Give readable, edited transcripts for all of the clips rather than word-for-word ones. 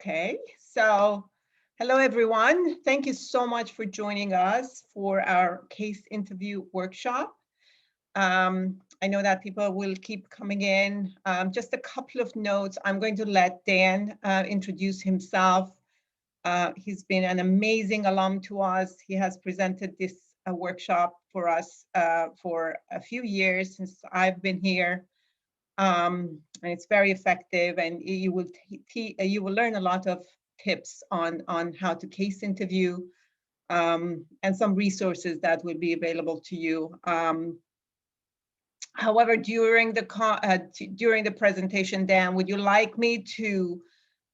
Okay, so hello everyone. Thank you so much for joining us for our case interview workshop. I know that people will keep coming in. Just a couple of notes. I'm going to let Dan introduce himself. He's been an amazing alum to us. He has presented this workshop for us for a few years since I've been here. And it's very effective, and you will learn a lot of tips on how to case interview, and some resources that will be available to you. However, during the presentation, Dan, would you like me to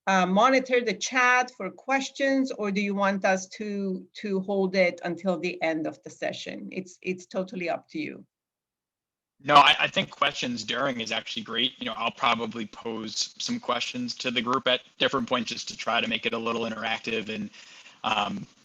monitor the chat for questions, or do you want us to hold it until the end of the session? It's totally up to you. No, I think questions during is actually great. I'll probably pose some questions to the group at different points just to try to make it a little interactive. And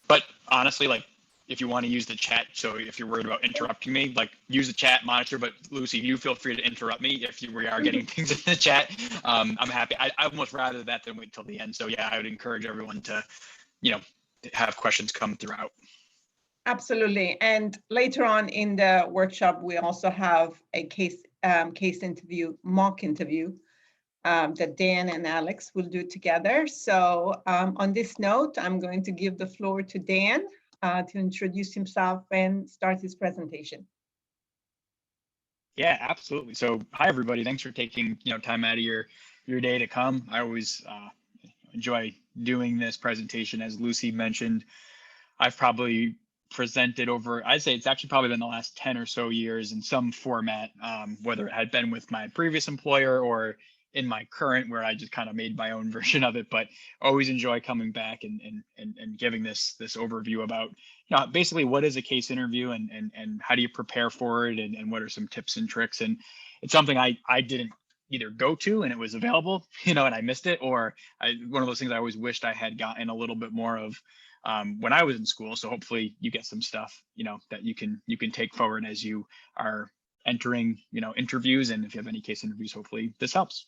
but honestly, like if you want to use the chat, so if you're worried about interrupting me, like use the chat monitor. But Lucy, you feel free to interrupt me if we are getting things in the chat. I'm happy. I almost rather that than wait till the end. So yeah, I would encourage everyone to, have questions come throughout. Absolutely. And later on in the workshop, we also have a case interview, mock interview, that Dan and Alex will do together. So on this note, I'm going to give the floor to Dan to introduce himself and start his presentation. Yeah, absolutely. So hi, everybody. Thanks for taking time out of your day to come. I always enjoy doing this presentation. As Lucy mentioned, I've probably presented over, I'd say it's actually probably been the last 10 or so years in some format, whether it had been with my previous employer or in my current, where I just kind of made my own version of it. But always enjoy coming back and giving this overview about basically what is a case interview and how do you prepare for it, and what are some tips and tricks. And it's something I didn't either go to and it was available, and I missed it, or one of those things I always wished I had gotten a little bit more of when I was in school. So hopefully you get some stuff, that you can take forward as you are entering, interviews. And if you have any case interviews, hopefully this helps.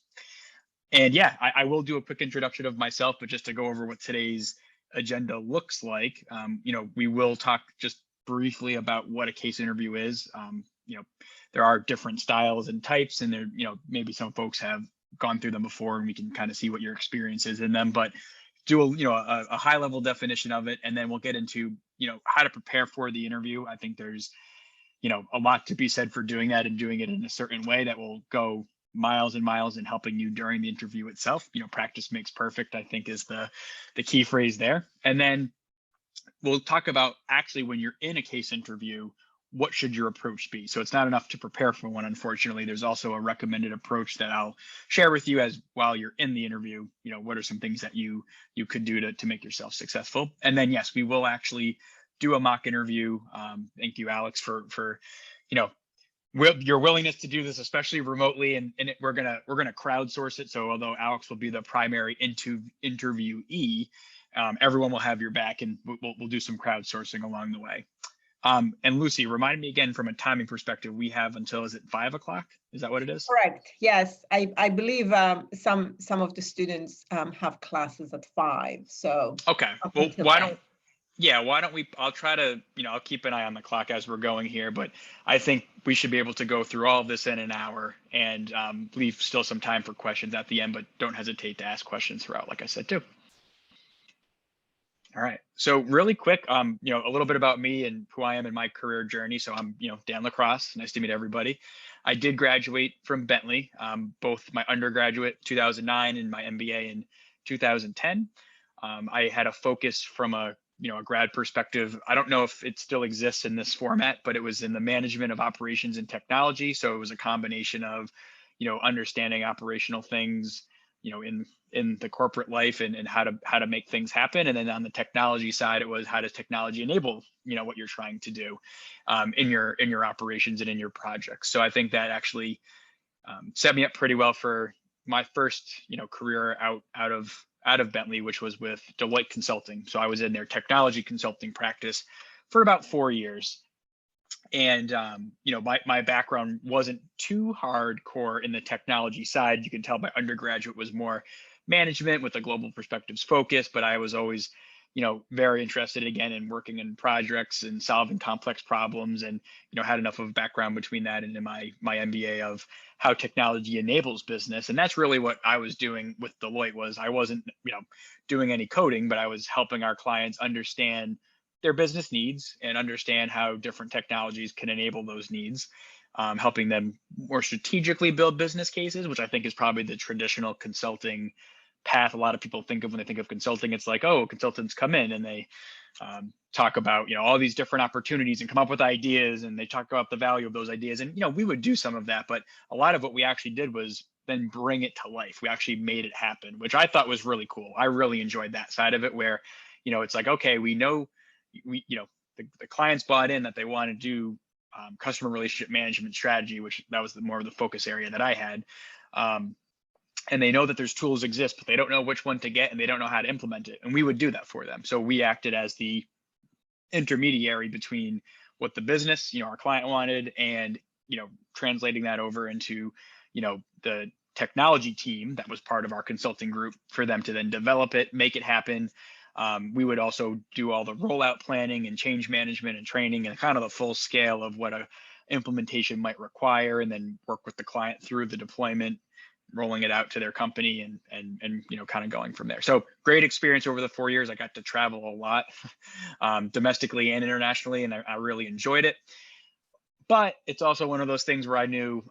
And yeah, I will do a quick introduction of myself, but just to go over what today's agenda looks like, we will talk just briefly about what a case interview is. There are different styles and types, and there, maybe some folks have gone through them before, and we can kind of see what your experience is in them. But do a high level definition of it, and then we'll get into how to prepare for the interview. I think there's a lot to be said for doing that and doing it in a certain way that will go miles and miles in helping you during the interview itself. Practice makes perfect, I think, is the key phrase there. And then we'll talk about actually when you're in a case interview, what should your approach be? So it's not enough to prepare for one, unfortunately. There's also a recommended approach that I'll share with you as while you're in the interview. What are some things that you could do to make yourself successful? And then yes, we will actually do a mock interview. Thank you, Alex, for your willingness to do this, especially remotely. And we're gonna crowdsource it. So although Alex will be the primary interviewee, everyone will have your back, and we'll do some crowdsourcing along the way. And Lucy, remind me again, from a timing perspective, we have until, is it 5 o'clock? Is that what it is? Correct. Yes, I believe some of the students have classes at 5. So okay. Well, why don't we? I'll try to, I'll keep an eye on the clock as we're going here, but I think we should be able to go through all of this in an hour and leave still some time for questions at the end. But don't hesitate to ask questions throughout, like I said too. All right. So really quick, a little bit about me and who I am in my career journey. So I'm, Dan Lacrosse. Nice to meet everybody. I did graduate from Bentley, both my undergraduate 2009 and my MBA in 2010. I had a focus from a grad perspective. I don't know if it still exists in this format, but it was in the management of operations and technology. So it was a combination of, understanding operational things, in the corporate life and how to make things happen. And then on the technology side, it was how does technology enable, what you're trying to do in your operations and in your projects. So I think that actually set me up pretty well for my first, career out of Bentley, which was with Deloitte Consulting. So I was in their technology consulting practice for about 4 years. And my background wasn't too hardcore in the technology side. You can tell my undergraduate was more management with a global perspectives focus, but I was always very interested again in working in projects and solving complex problems, and had enough of a background between that and in my MBA of how technology enables business. And that's really what I was doing with Deloitte. Was I wasn't doing any coding, but I was helping our clients understand their business needs and understand how different technologies can enable those needs, helping them more strategically build business cases, which I think is probably the traditional consulting path a lot of people think of when they think of consulting. It's like, oh, consultants come in and they talk about all these different opportunities and come up with ideas, and they talk about the value of those ideas. And we would do some of that, but a lot of what we actually did was then bring it to life. We actually made it happen, which I thought was really cool. I really enjoyed that side of it, where it's like, okay, we know the clients bought in that they want to do customer relationship management strategy, which that was more of the focus area that I had. And they know that there's tools exist, but they don't know which one to get and they don't know how to implement it. And we would do that for them. So we acted as the intermediary between what the business, our client wanted, and, translating that over into, the technology team that was part of our consulting group for them to then develop it, make it happen. We would also do all the rollout planning and change management and training and kind of the full scale of what a implementation might require, and then work with the client through the deployment, rolling it out to their company, and kind of going from there. So great experience over the 4 years. I got to travel a lot, domestically and internationally, and I really enjoyed it. But it's also one of those things where I knew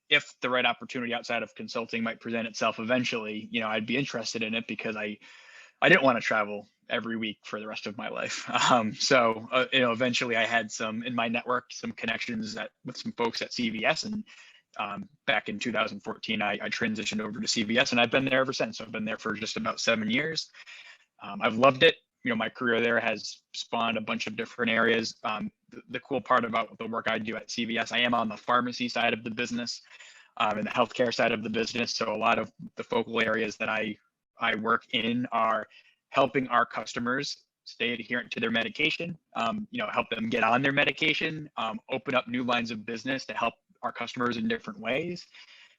if the right opportunity outside of consulting might present itself eventually, I'd be interested in it, because I didn't want to travel every week for the rest of my life. So eventually I had some in my network, some connections with some folks at CVS, and back in 2014, I transitioned over to CVS, and I've been there ever since. So I've been there for just about 7 years. I've loved it. My career there has spawned a bunch of different areas. The cool part about the work I do at CVS, I am on the pharmacy side of the business, and the healthcare side of the business. So a lot of the focal areas that I work in are helping our customers stay adherent to their medication, help them get on their medication, open up new lines of business to help our customers in different ways,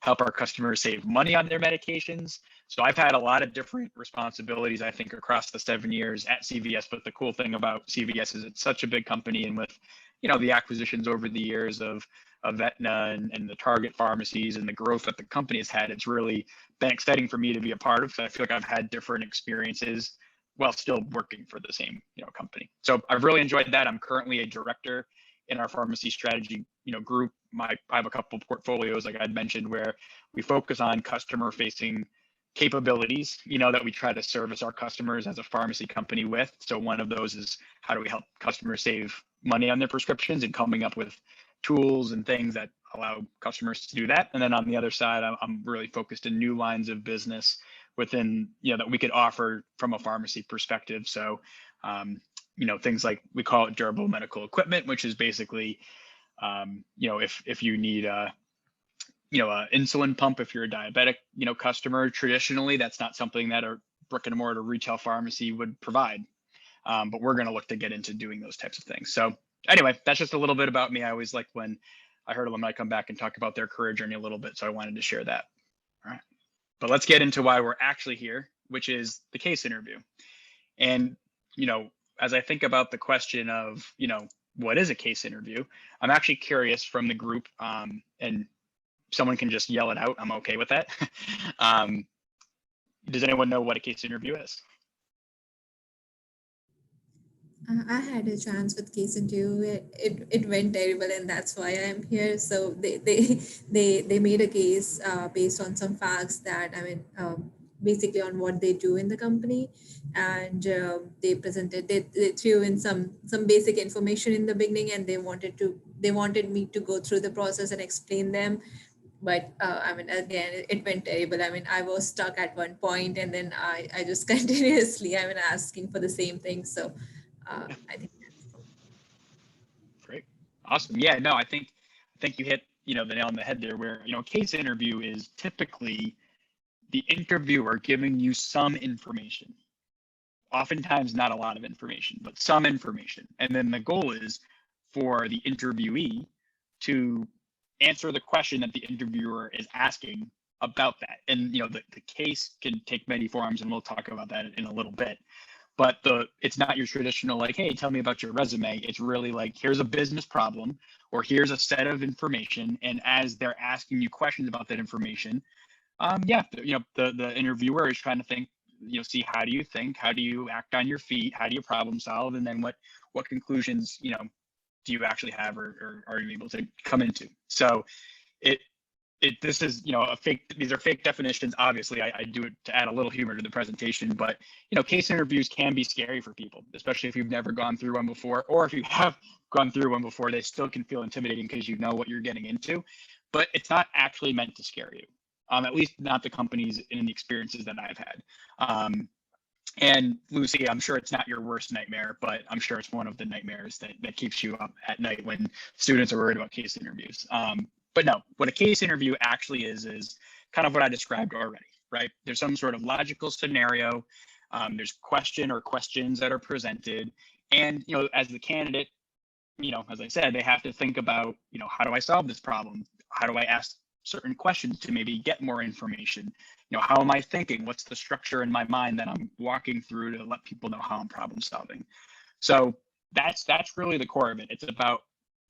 help our customers save money on their medications. So I've had a lot of different responsibilities, I think, across the 7 years at CVS. But the cool thing about CVS is it's such a big company, and with the acquisitions over the years of Aetna and the Target pharmacies and the growth that the company has had, it's really been exciting for me to be a part of, because I feel like I've had different experiences while still working for the same company. So I've really enjoyed that. I'm currently a director in our pharmacy strategy group. I have a couple of portfolios, like I'd mentioned, where we focus on customer facing capabilities that we try to service our customers as a pharmacy company with. So one of those is, how do we help customers save money on their prescriptions, and coming up with tools and things that allow customers to do that. And then on the other side, I'm really focused in new lines of business within that we could offer from a pharmacy perspective. So things like, we call it durable medical equipment, which is basically if you need a insulin pump, if you're a diabetic customer, traditionally that's not something that a brick and mortar retail pharmacy would provide, but we're going to look to get into doing those types of things. So anyway, that's just a little bit about me. I always like when I heard alumni come back and talk about their career journey a little bit, so I wanted to share that. All right, but let's get into why we're actually here, which is the case interview. And as I think about the question of what is a case interview, I'm actually curious from the group, and someone can just yell it out. I'm okay with that. Does anyone know what a case interview is? I had a chance with case interview. It went terrible, and that's why I'm here. So they made a case based on some facts that basically on what they do in the company, and they threw in some basic information in the beginning, and they wanted me to go through the process and explain them. But again, it went terrible. I was stuck at one point, and then I just continuously asking for the same thing. So I think that's great. Awesome. Yeah, no, I think you hit the nail on the head there, where case interview is typically the interviewer giving you some information, oftentimes not a lot of information, but some information, and then the goal is for the interviewee to answer the question that the interviewer is asking about that. And the case can take many forms, and we'll talk about that in a little bit. But it's not your traditional like, hey, tell me about your resume. It's really like, here's a business problem, or here's a set of information, and as they're asking you questions about that information, the interviewer is trying to think, see, how do you think, how do you act on your feet, how do you problem solve, and then what conclusions do you actually have, or are you able to come into? So this is a fake, these are fake definitions. Obviously I do it to add a little humor to the presentation, but case interviews can be scary for people, especially if you've never gone through one before, or if you have gone through one before, they still can feel intimidating because you know what you're getting into. But it's not actually meant to scare you, at least not the companies and the experiences that I've had. And Lucy, I'm sure it's not your worst nightmare, but I'm sure it's one of the nightmares that keeps you up at night when students are worried about case interviews. But no, what a case interview actually is kind of what I described already, right? There's some sort of logical scenario. There's question or questions that are presented. And, as the candidate, as I said, they have to think about, how do I solve this problem? How do I ask certain questions to maybe get more information? How am I thinking? What's the structure in my mind that I'm walking through to let people know how I'm problem solving? So that's really the core of it. It's about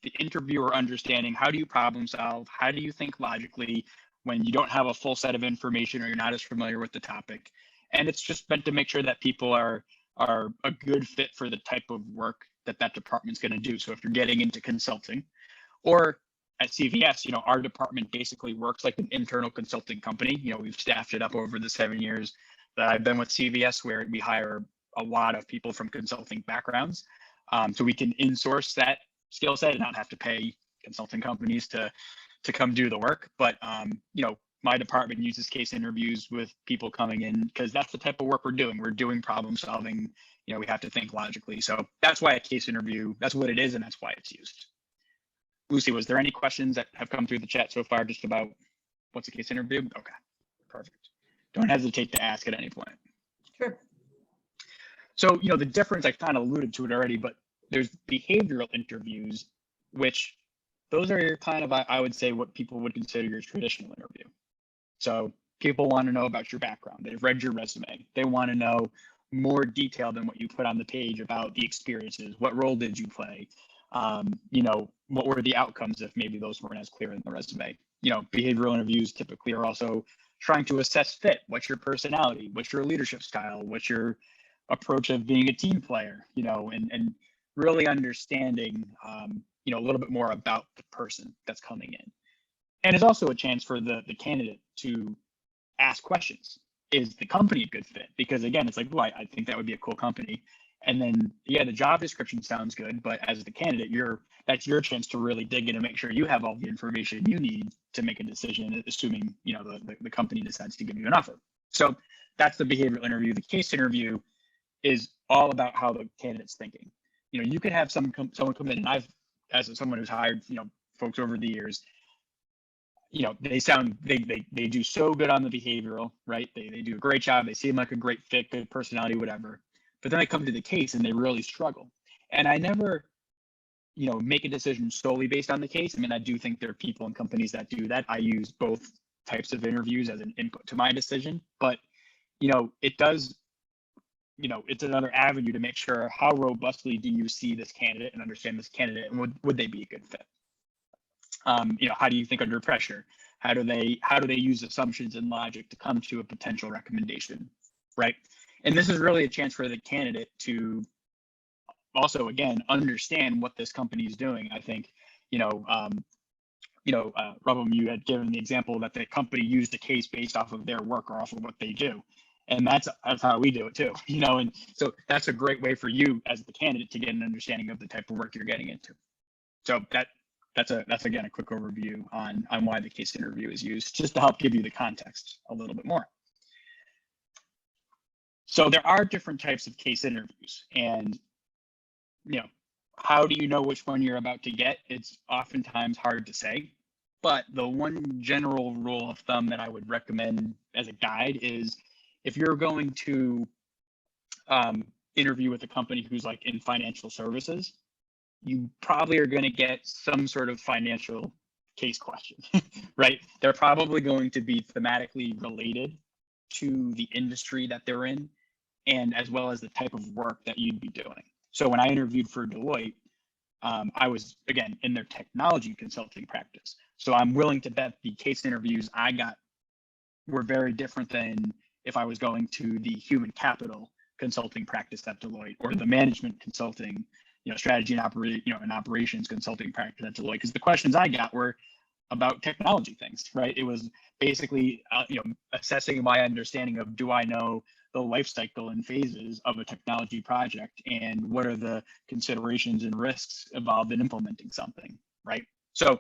the interviewer understanding, how do you problem solve? How do you think logically when you don't have a full set of information or you're not as familiar with the topic? And it's just meant to make sure that people are a good fit for the type of work that department's going to do. So if you're getting into consulting, or at CVS, our department basically works like an internal consulting company. We've staffed it up over the 7 years that I've been with CVS, where we hire a lot of people from consulting backgrounds. So we can insource that skill set and not have to pay consulting companies to come do the work. But my department uses case interviews with people coming in because that's the type of work we're doing. We're doing problem solving. We have to think logically. So that's why a case interview, that's what it is, and that's why it's used. Lucy, was there any questions that have come through the chat so far just about what's a case interview? Okay, perfect. Don't hesitate to ask at any point. Sure. So, the difference, I kind of alluded to it already, but there's behavioral interviews, which those are your kind of, I would say, what people would consider your traditional interview. So people want to know about your background. They've read your resume. They want to know more detail than what you put on the page about the experiences. What role did you play? What were the outcomes if maybe those weren't as clear in the resume? Behavioral interviews typically are also trying to assess fit. What's your personality? What's your leadership style? What's your approach of being a team player? And really understanding, a little bit more about the person that's coming in. And it's also a chance for the candidate to ask questions. Is the company a good fit? Because again, it's like, oh, I think that would be a cool company. And then, the job description sounds good, but as the candidate, that's your chance to really dig in and make sure you have all the information you need to make a decision, assuming, the company decides to give you an offer. So that's the behavioral interview. The case interview is all about how the candidate's thinking. You could have someone come in, and I've, as someone who's hired, folks over the years, they do so good on the behavioral, right? They do a great job. They seem like a great fit, good personality, whatever. But then I come to the case and they really struggle. And I never, make a decision solely based on the case. I mean, I do think there are people and companies that do that. I use both types of interviews as an input to my decision, but, it does, it's another avenue to make sure how robustly do you see this candidate and understand this candidate, and would they be a good fit? How do you think under pressure? How do they use assumptions and logic to come to a potential recommendation, right? And this is really a chance for the candidate to also, again, understand what this company is doing. I think, Rubham, you had given the example that the company used the case based off of their work or off of what they do. And that's how we do it too, and so that's a great way for you as the candidate to get an understanding of the type of work you're getting into. So that's again a quick overview on why the case interview is used, just to help give you the context a little bit more. So there are different types of case interviews, and how do you know which one you're about to get? It's oftentimes hard to say, but the one general rule of thumb that I would recommend as a guide is, if you're going to interview with a company who's like in financial services, you probably are going to get some sort of financial case question, right? They're probably going to be thematically related to the industry that they're in, and as well as the type of work that you'd be doing. So when I interviewed for Deloitte, I was, again, in their technology consulting practice. So I'm willing to bet the case interviews I got were very different than if I was going to the human capital consulting practice at Deloitte, or the management consulting, strategy and operations consulting practice at Deloitte, because the questions I got were about technology things, right? It was basically, assessing my understanding of, do I know the life cycle and phases of a technology project, and what are the considerations and risks involved in implementing something, right? So,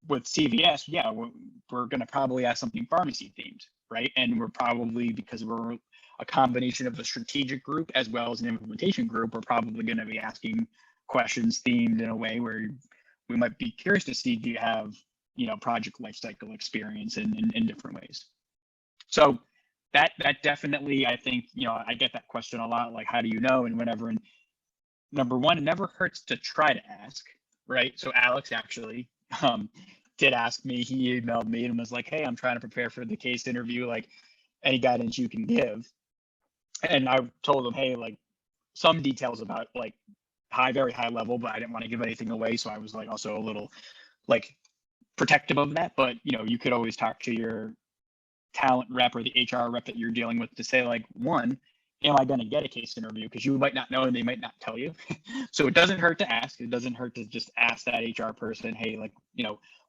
with CVS, yeah, we're going to probably ask something pharmacy themed, right? And we're probably, because we're a combination of a strategic group as well as an implementation group, we're probably going to be asking questions themed in a way where we might be curious to see, do you have, project lifecycle experience in different ways? So that definitely, I think, I get that question a lot, like, how do you know, and whatever. And number one, it never hurts to try to ask, right? So Alex actually did ask me. He emailed me and was like, hey, I'm trying to prepare for the case interview, like, any guidance you can give. And I told him, hey, like, some details about, like, very high level, but I didn't want to give anything away. So I was like also a little like protective of that. But you could always talk to your talent rep or the HR rep that you're dealing with to say, like, one, am I going to get a case interview? Because you might not know and they might not tell you. So it doesn't hurt to ask. It doesn't hurt to just ask that HR person, hey, like,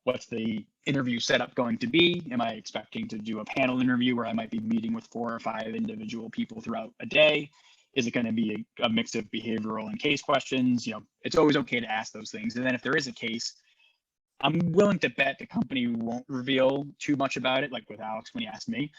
what's the interview setup going to be? Am I expecting to do a panel interview where I might be meeting with 4 or 5 individual people throughout a day? Is it going to be a mix of behavioral and case questions? It's always okay to ask those things. And then if there is a case, I'm willing to bet the company won't reveal too much about it, like with Alex when he asked me,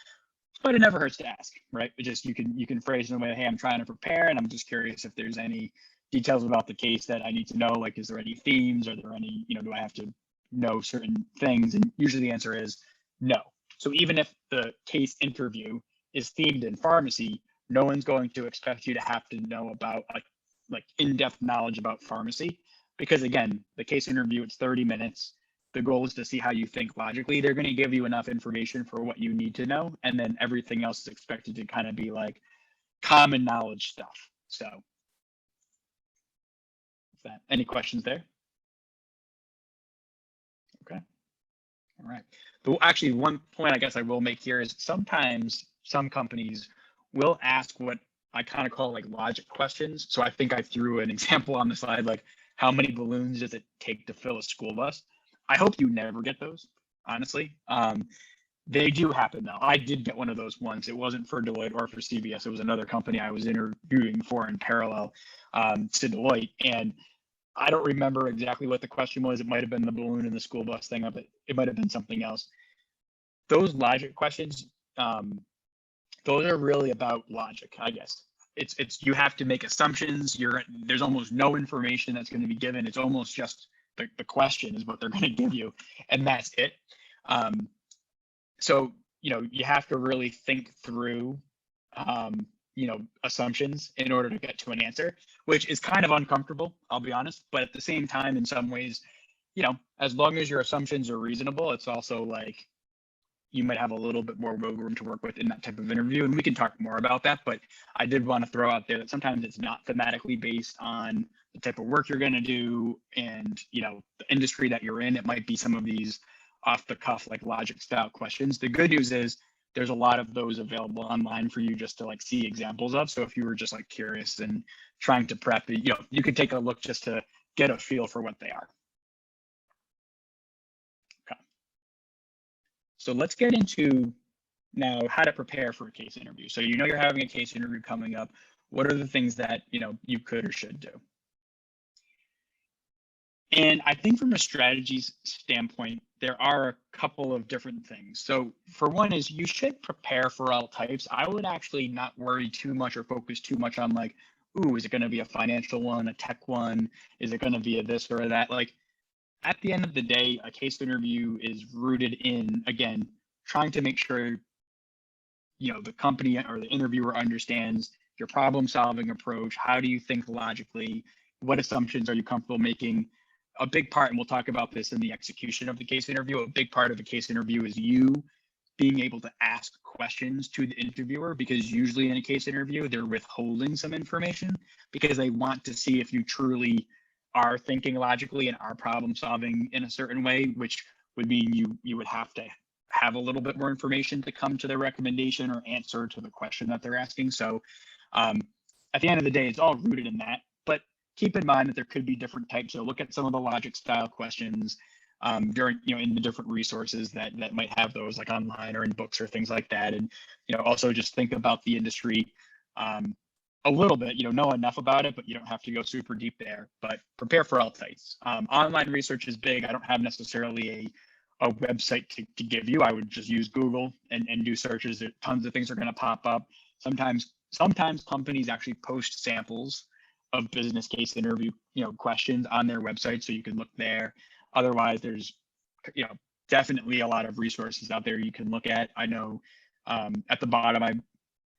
but it never hurts to ask, right? It just, you can phrase it in a way, hey, I'm trying to prepare, and I'm just curious if there's any details about the case that I need to know. Like, is there any themes? Are there any, do I have to know certain things? And usually the answer is no. So even if the case interview is themed in pharmacy, no one's going to expect you to have to know about like in-depth knowledge about pharmacy, because again, the case interview, it's 30 minutes. The goal is to see how you think logically. They're going to give you enough information for what you need to know, and then everything else is expected to kind of be like common knowledge stuff. So, any questions there? Okay. All right. But actually, one point I guess I will make here is sometimes some companies will ask what I kind of call like logic questions. So I think I threw an example on the slide, like, how many balloons does it take to fill a school bus? I hope you never get those, honestly. They do happen though. I did get one of those once. It wasn't for Deloitte or for CVS. It was another company I was interviewing for in parallel to Deloitte. And I don't remember exactly what the question was. It might have been the balloon and the school bus thing of it. It might have been something else. Those logic questions, those are really about logic, I guess. It's you have to make assumptions. There's almost no information that's going to be given. It's almost just the question is what they're going to give you, and that's it. So you have to really think through assumptions in order to get to an answer, which is kind of uncomfortable, I'll be honest. But at the same time, in some ways, as long as your assumptions are reasonable, it's also like you might have a little bit more wiggle room to work with in that type of interview. And we can talk more about that. But I did want to throw out there that sometimes it's not thematically based on the type of work you're going to do and, the industry that you're in. It might be some of these off the cuff, like logic style questions. The good news is there's a lot of those available online for you just to like see examples of. So if you were just like curious and trying to prep, you could take a look just to get a feel for what they are. So let's get into now how to prepare for a case interview. So you're having a case interview coming up. What are the things that you could or should do? And I think from a strategies standpoint, there are a couple of different things. So for one is you should prepare for all types. I would actually not worry too much or focus too much on like, ooh, is it going to be a financial one, a tech one? Is it going to be a this or a that? Like, at the end of the day, a case interview is rooted in, again, trying to make sure, the company or the interviewer understands your problem solving approach. How do you think logically? what assumptions are you comfortable making? A big part, and we'll talk about this in the execution of the case interview, a big part of a case interview is you being able to ask questions to the interviewer, because usually in a case interview, they're withholding some information because they want to see if you truly are thinking logically and are problem solving in a certain way, which would mean you would have to have a little bit more information to come to their recommendation or answer to the question that they're asking. So at the end of the day, it's all rooted in that. But keep in mind that there could be different types. So look at some of the logic style questions during, in the different resources that might have those, like online or in books or things like that. And, also just think about the industry a little bit, know enough about it, but you don't have to go super deep there, but prepare for all types. Online research is big. I don't have necessarily a website to give you. I would just use Google and do searches. Tons of things are going to pop up. Sometimes companies actually post samples of business case interview, questions on their website, so you can look there. Otherwise, there's, definitely a lot of resources out there you can look at. I know at the bottom,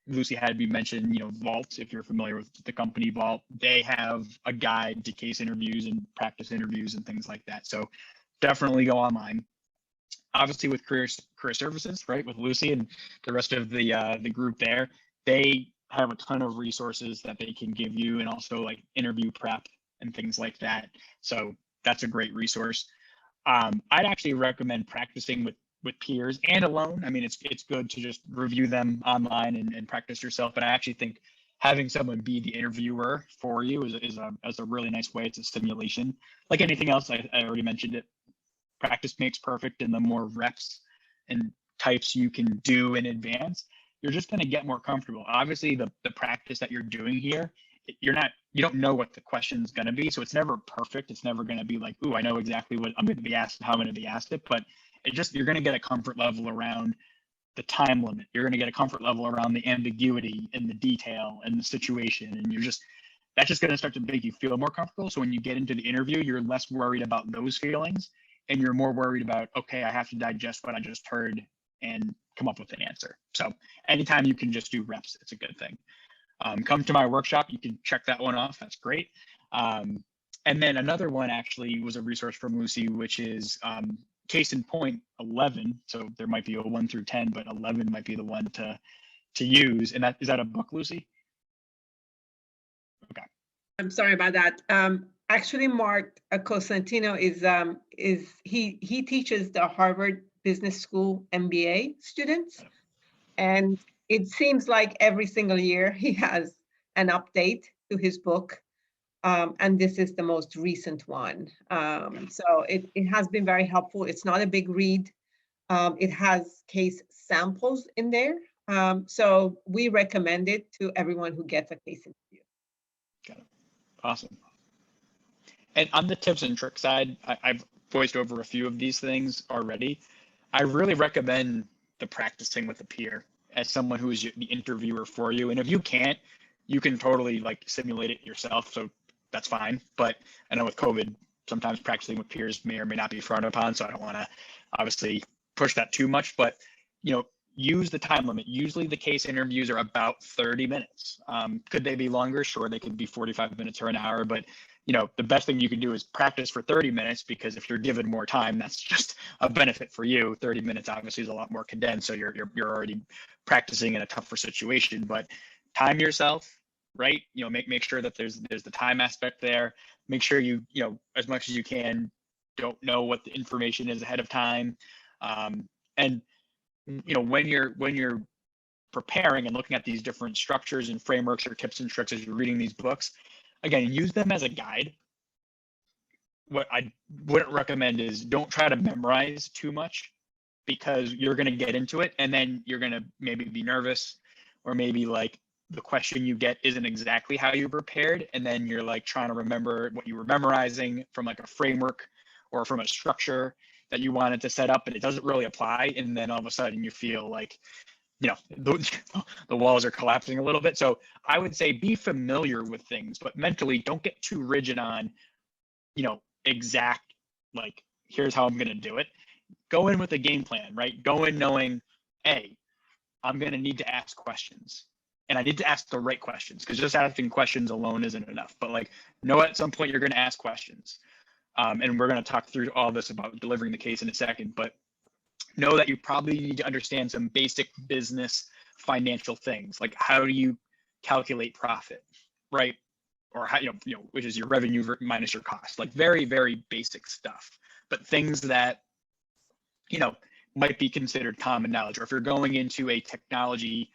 Lucy had me mention, Vault. If you're familiar with the company Vault, they have a guide to case interviews and practice interviews and things like that. So definitely go online. Obviously, with career services, right, with Lucy and the rest of the group there, they have a ton of resources that they can give you, and also like interview prep and things like that. So that's a great resource. I'd actually recommend practicing with peers and alone. I mean, it's good to just review them online and practice yourself, but I actually think having someone be the interviewer for you is a really nice way. It's a stimulation. Like anything else, I already mentioned it. Practice makes perfect, and the more reps and types you can do in advance, you're just going to get more comfortable. Obviously, the practice that you're doing here, you don't know what the question's going to be, so it's never perfect. It's never going to be like, ooh, I know exactly what I'm going to be asked and how I'm going to be asked it, but you're going to get a comfort level around the time limit. You're going to get a comfort level around the ambiguity and the detail and the situation, and that's just going to start to make you feel more comfortable. So when you get into the interview, you're less worried about those feelings, and you're more worried about, okay, I have to digest what I just heard and come up with an answer. So anytime you can just do reps, it's a good thing. Come to my workshop, you can check that one off. That's great. And then another one actually was a resource from Lucy, which is Case in Point 11. So there might be a 1 through 10, but 11 might be the one to use. And is that a book, Lucy? Okay. I'm sorry about that. Actually, Mark Cosentino he teaches the Harvard Business School MBA students, and it seems like every single year he has an update to his book, and this is the most recent one. So it has been very helpful. It's not a big read. It has case samples in there, so we recommend it to everyone who gets a case interview. Got it. Awesome. And on the tips and tricks side, I've voiced over a few of these things already. I really recommend the practicing with a peer as someone who is the interviewer for you. And if you can't, you can totally like simulate it yourself. So that's fine. But I know with COVID, sometimes practicing with peers may or may not be frowned upon. So I don't want to obviously push that too much, but use the time limit. Usually the case interviews are about 30 minutes. Could they be longer? Sure, they could be 45 minutes or an hour, but the best thing you can do is practice for 30 minutes, because if you're given more time, that's just a benefit for you. 30 minutes obviously is a lot more condensed, so you're already practicing in a tougher situation, but time yourself, right? Make sure that there's the time aspect there. Make sure you as much as you can, don't know what the information is ahead of time. And when you're preparing and looking at these different structures and frameworks or tips and tricks as you're reading these books, again, use them as a guide. What I wouldn't recommend is don't try to memorize too much, because you're going to get into it and then you're going to maybe be nervous, or maybe like the question you get isn't exactly how you prepared, and then you're like trying to remember what you were memorizing from like a framework or from a structure that you wanted to set up, but it doesn't really apply, and then all of a sudden you feel like the walls are collapsing a little bit. So I would say be familiar with things, but mentally don't get too rigid on exact, like, here's how I'm going to do it. Go in with a game plan, right? Go in knowing, hey, I'm going to need to ask questions. and I need to ask the right questions, because just asking questions alone isn't enough. But like, know at some point you're going to ask questions. And we're going to talk through all this about delivering the case in a second, but know that you probably need to understand some basic business financial things, like how do you calculate profit, right? Or how, which is your revenue minus your cost, like very, very basic stuff, but things that, might be considered common knowledge. Or if you're going into a technology,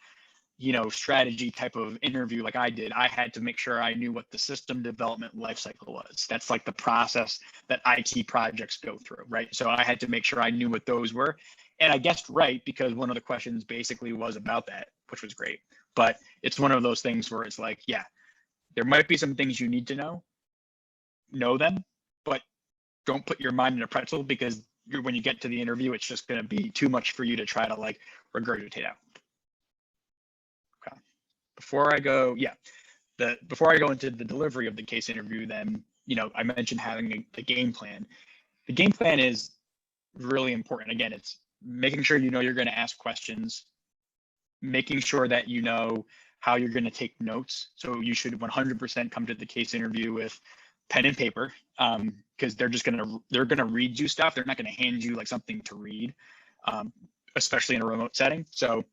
strategy type of interview like I did, I had to make sure I knew what the system development lifecycle was. That's like the process that IT projects go through, right? So I had to make sure I knew what those were. And I guessed right, because one of the questions basically was about that, which was great. But it's one of those things where it's like, yeah, there might be some things you need to know them, but don't put your mind in a pretzel, because when you get to the interview, it's just going to be too much for you to try to like regurgitate out. Okay. Before I go into the delivery of the case interview, then, I mentioned having the game plan. The game plan is really important. Again, it's making sure you're going to ask questions, making sure that you know how you're going to take notes. So you should 100% come to the case interview with pen and paper, because they're going to read you stuff. They're not going to hand you like something to read, especially in a remote setting. So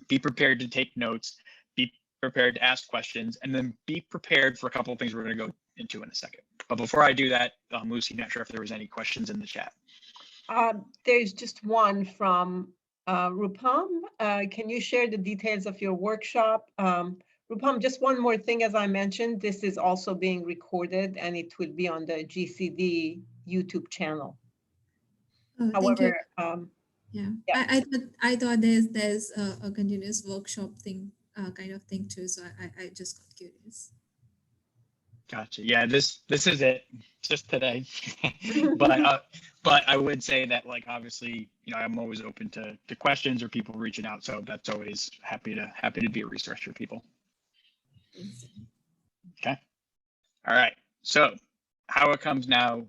be prepared to take notes, be prepared to ask questions, and then be prepared for a couple of things we're going to go into in a second. But before I do that, Lucy, not sure if there was any questions in the chat. There's just one from Rupam. Can you share the details of your workshop? Rupam, just one more thing, as I mentioned, this is also being recorded and it will be on the GCD YouTube channel. Oh, However, yeah. yeah. I thought there's a continuous workshop thing, kind of thing too. So I just got curious. Gotcha. Yeah, this is it, just today. But I would say that, like, obviously, I'm always open to questions or people reaching out. So that's always happy to be a resource for people. Okay. All right. So how it comes now,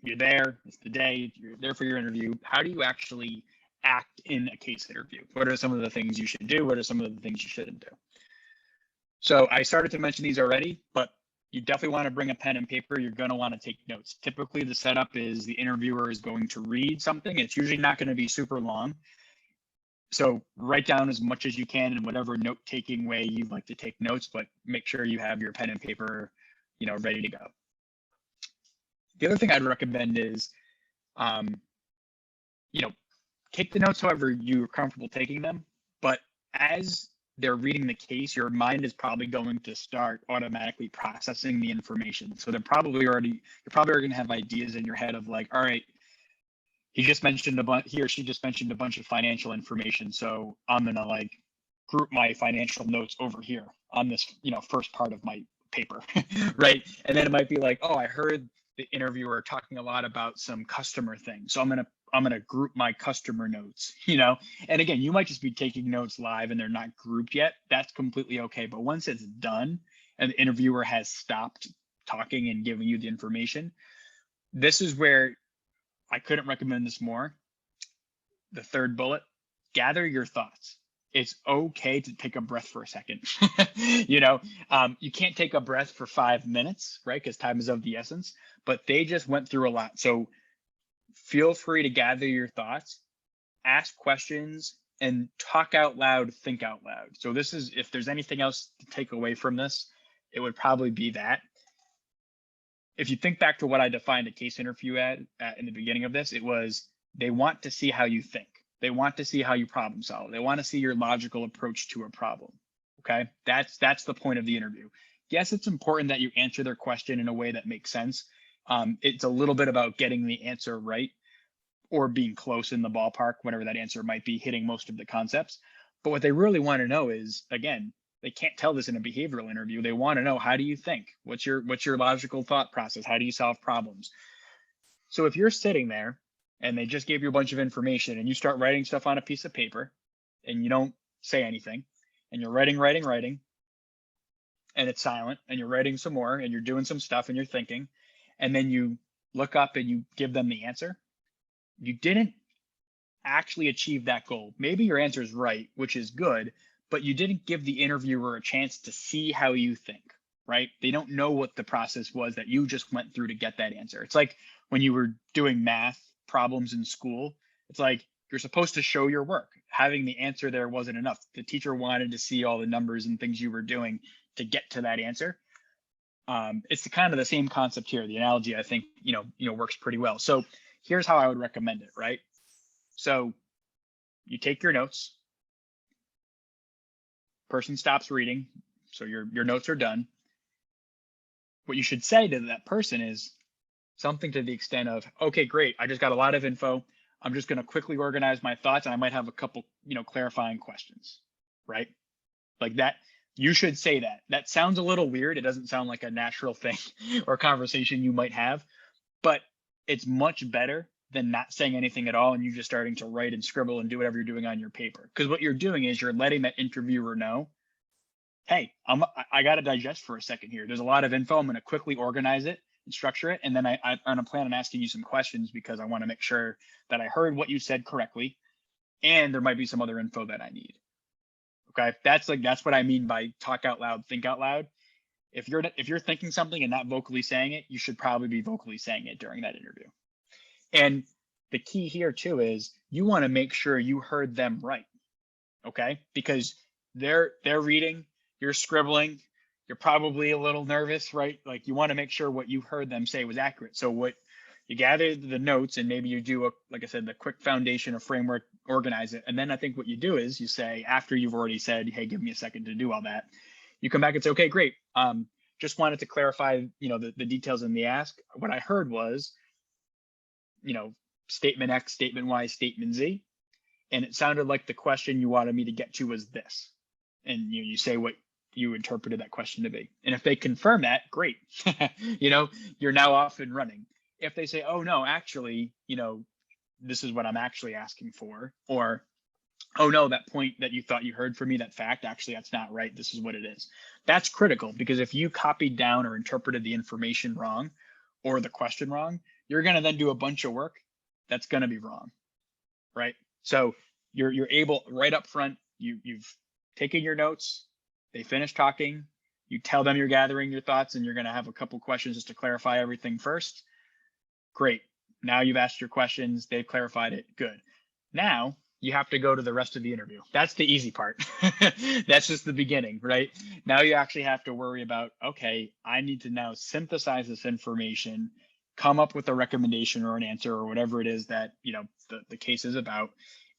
you're there, it's the day, you're there for your interview. How do you actually act in a case interview? What are some of the things you should do? What are some of the things you shouldn't do? So I started to mention these already, but you definitely want to bring a pen and paper. You're going to want to take notes. Typically, the setup is the interviewer is going to read something. It's usually not going to be super long. So write down as much as you can in whatever note-taking way you'd like to take notes, but make sure you have your pen and paper, ready to go. The other thing I'd recommend is, take the notes however you're comfortable taking them, but as they're reading the case, your mind is probably going to start automatically processing the information. So you're probably already going to have ideas in your head of like, all right, he or she just mentioned a bunch of financial information. So I'm going to like group my financial notes over here on this, first part of my paper, right? And then it might be like, oh, I heard the interviewer talking a lot about some customer things. So I'm going to group my customer notes, and again, you might just be taking notes live and they're not grouped yet. That's completely okay. But once it's done and the interviewer has stopped talking and giving you the information, this is where I couldn't recommend this more. The third bullet, gather your thoughts. It's okay to take a breath for a second. You can't take a breath for 5 minutes, right? Because time is of the essence, but they just went through a lot. So feel free to gather your thoughts, ask questions, and talk out loud, think out loud. So this is, if there's anything else to take away from this, it would probably be that. If you think back to what I defined a case interview in the beginning of this, it was they want to see how you think. They want to see how you problem solve. They want to see your logical approach to a problem. Okay, that's the point of the interview. Yes, it's important that you answer their question in a way that makes sense. It's a little bit about getting the answer right or being close in the ballpark, whatever that answer might be, hitting most of the concepts. But what they really want to know is, again, they can't tell this in a behavioral interview. They want to know, how do you think? What's your logical thought process? How do you solve problems? So if you're sitting there and they just gave you a bunch of information and you start writing stuff on a piece of paper and you don't say anything and you're writing, and it's silent and you're writing some more and you're doing some stuff and you're thinking, and then you look up and you give them the answer, you didn't actually achieve that goal. Maybe your answer is right, which is good, but you didn't give the interviewer a chance to see how you think, right? They don't know what the process was that you just went through to get that answer. It's like when you were doing math problems in school, it's like you're supposed to show your work. Having the answer there wasn't enough. The teacher wanted to see all the numbers and things you were doing to get to that answer. It's kind of the same concept here. The analogy, I think, works pretty well. So here's how I would recommend it, right? So you take your notes, person stops reading, so your notes are done. What you should say to that person is something to the extent of, okay, great, I just got a lot of info. I'm just going to quickly organize my thoughts, and I might have a couple, clarifying questions, right? Like that. You should say that. That sounds a little weird. It doesn't sound like a natural thing or conversation you might have, but it's much better than not saying anything at all and you just starting to write and scribble and do whatever you're doing on your paper. Because what you're doing is you're letting that interviewer know, hey, I got to digest for a second here. There's a lot of info. I'm going to quickly organize it and structure it. And then I'm planning on asking you some questions because I want to make sure that I heard what you said correctly. And there might be some other info that I need. Okay, that's what I mean by talk out loud, think out loud. If you're thinking something and not vocally saying it, you should probably be vocally saying it during that interview. And the key here too is you want to make sure you heard them right. Okay, because they're reading, you're scribbling, you're probably a little nervous, right? Like you want to make sure what you heard them say was accurate. So what you gather the notes and maybe you do like I said, the quick foundation or framework, organize it. And then I think what you do is you say, after you've already said, hey, give me a second to do all that, you come back and say, okay, great. Just wanted to clarify, the details in the ask. What I heard was, statement X, statement Y, statement Z. And it sounded like the question you wanted me to get to was this. And you say what you interpreted that question to be. And if they confirm that, great. You're now off and running. If they say, oh no, actually, this is what I'm actually asking for, or, oh no, that point that you thought you heard from me, that fact, actually, that's not right. This is what it is. That's critical because if you copied down or interpreted the information wrong or the question wrong, you're going to then do a bunch of work that's going to be wrong, right? So you're able right up front, you've taken your notes, they finish talking, you tell them you're gathering your thoughts and you're going to have a couple questions just to clarify everything first. Great. Now you've asked your questions, they've clarified it. Good. Now you have to go to the rest of the interview. That's the easy part. That's just the beginning, right? Now you actually have to worry about, okay, I need to now synthesize this information, come up with a recommendation or an answer or whatever it is that, the case is about.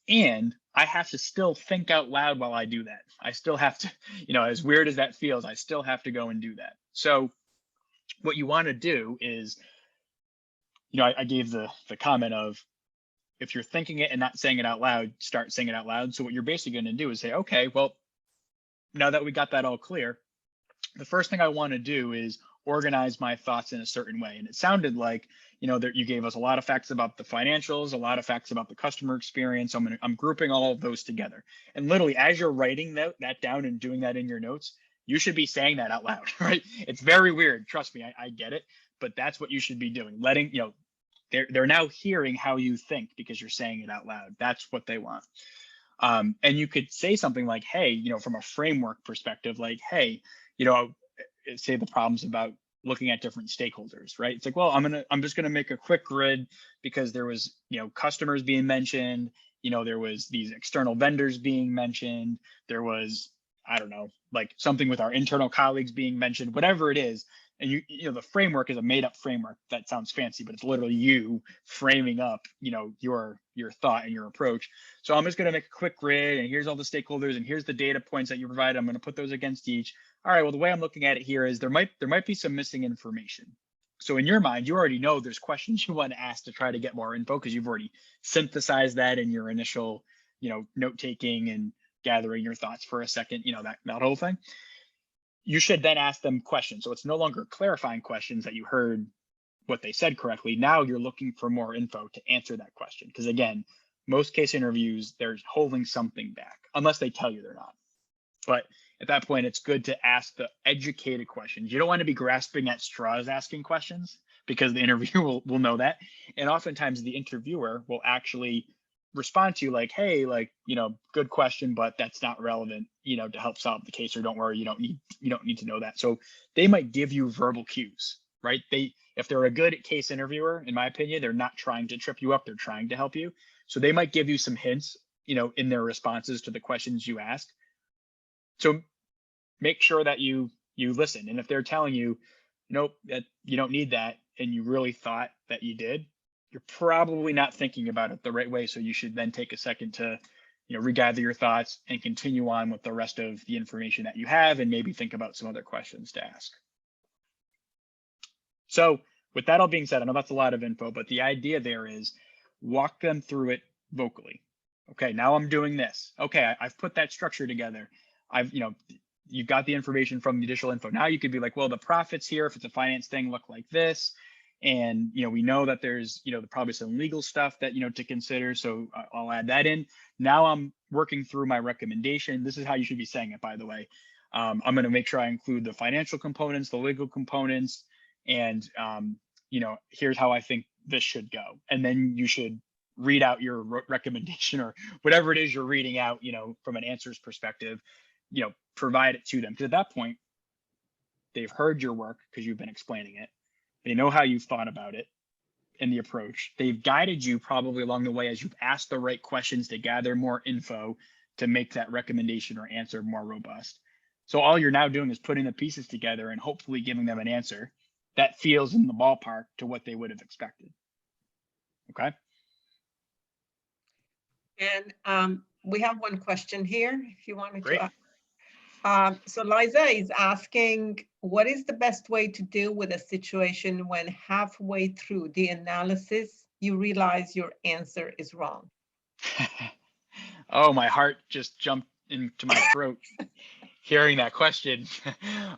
And I have to still think out loud while I do that. I still have to, as weird as that feels, I still have to go and do that. So what you want to do is, I gave the comment of, if you're thinking it and not saying it out loud, start saying it out loud. So what you're basically going to do is say, okay, well, now that we got that all clear, the first thing I want to do is organize my thoughts in a certain way. And it sounded like, that you gave us a lot of facts about the financials, a lot of facts about the customer experience. I'm grouping all of those together. And literally, as you're writing that down and doing that in your notes, you should be saying that out loud, right? It's very weird. Trust me, I get it. But that's what you should be doing. Letting, they're now hearing how you think because you're saying it out loud. That's what they want. And you could say something like, hey, from a framework perspective, like, hey, say the problems about looking at different stakeholders, right? It's like, well, I'm just gonna make a quick grid because there was, customers being mentioned, there was these external vendors being mentioned, there was, I don't know, like something with our internal colleagues being mentioned, whatever it is. And the framework is a made up framework that sounds fancy, but it's literally you framing up, your thought and your approach. So I'm just going to make a quick grid and here's all the stakeholders and here's the data points that you provide. I'm going to put those against each. All right, well, the way I'm looking at it here is there might be some missing information. So in your mind, you already know there's questions you want to ask to try to get more info because you've already synthesized that in your initial, note taking and gathering your thoughts for a second, that whole thing. You should then ask them questions. So it's no longer clarifying questions that you heard what they said correctly. Now you're looking for more info to answer that question. Because again, most case interviews, they're holding something back, unless they tell you they're not. But at that point, it's good to ask the educated questions. You don't want to be grasping at straws asking questions because the interviewer will know that. And oftentimes the interviewer will actually respond to you like, hey, like, good question, but that's not relevant, to help solve the case, or don't worry, you don't need to know that. So they might give you verbal cues, right? If they're a good case interviewer, in my opinion, they're not trying to trip you up, they're trying to help you. So they might give you some hints, in their responses to the questions you ask. So make sure that you listen. And if they're telling you, nope, that you don't need that, and you really thought that you did, you're probably not thinking about it the right way. So you should then take a second to, regather your thoughts and continue on with the rest of the information that you have, and maybe think about some other questions to ask. So with that all being said, I know that's a lot of info, but the idea there is walk them through it vocally. Okay, now I'm doing this. Okay, I've put that structure together. You've got the information from the initial info. Now you could be like, well, the profits here, if it's a finance thing, look like this. And, we know that there's, probably some legal stuff that, to consider. So I'll add that in. Now I'm working through my recommendation. This is how you should be saying it, by the way. I'm going to make sure I include the financial components, the legal components, and, here's how I think this should go. And then you should read out your recommendation, or whatever it is you're reading out, from an answers perspective, provide it to them. Because at that point, they've heard your work because you've been explaining it. They know how you've thought about it and the approach. They've guided you probably along the way as you've asked the right questions to gather more info to make that recommendation or answer more robust. So all you're now doing is putting the pieces together and hopefully giving them an answer that feels in the ballpark to what they would have expected. Okay. And we have one question here, if you wanted Great. to so Liza is asking, what is the best way to deal with a situation when halfway through the analysis, you realize your answer is wrong? Oh, my heart just jumped into my throat hearing that question.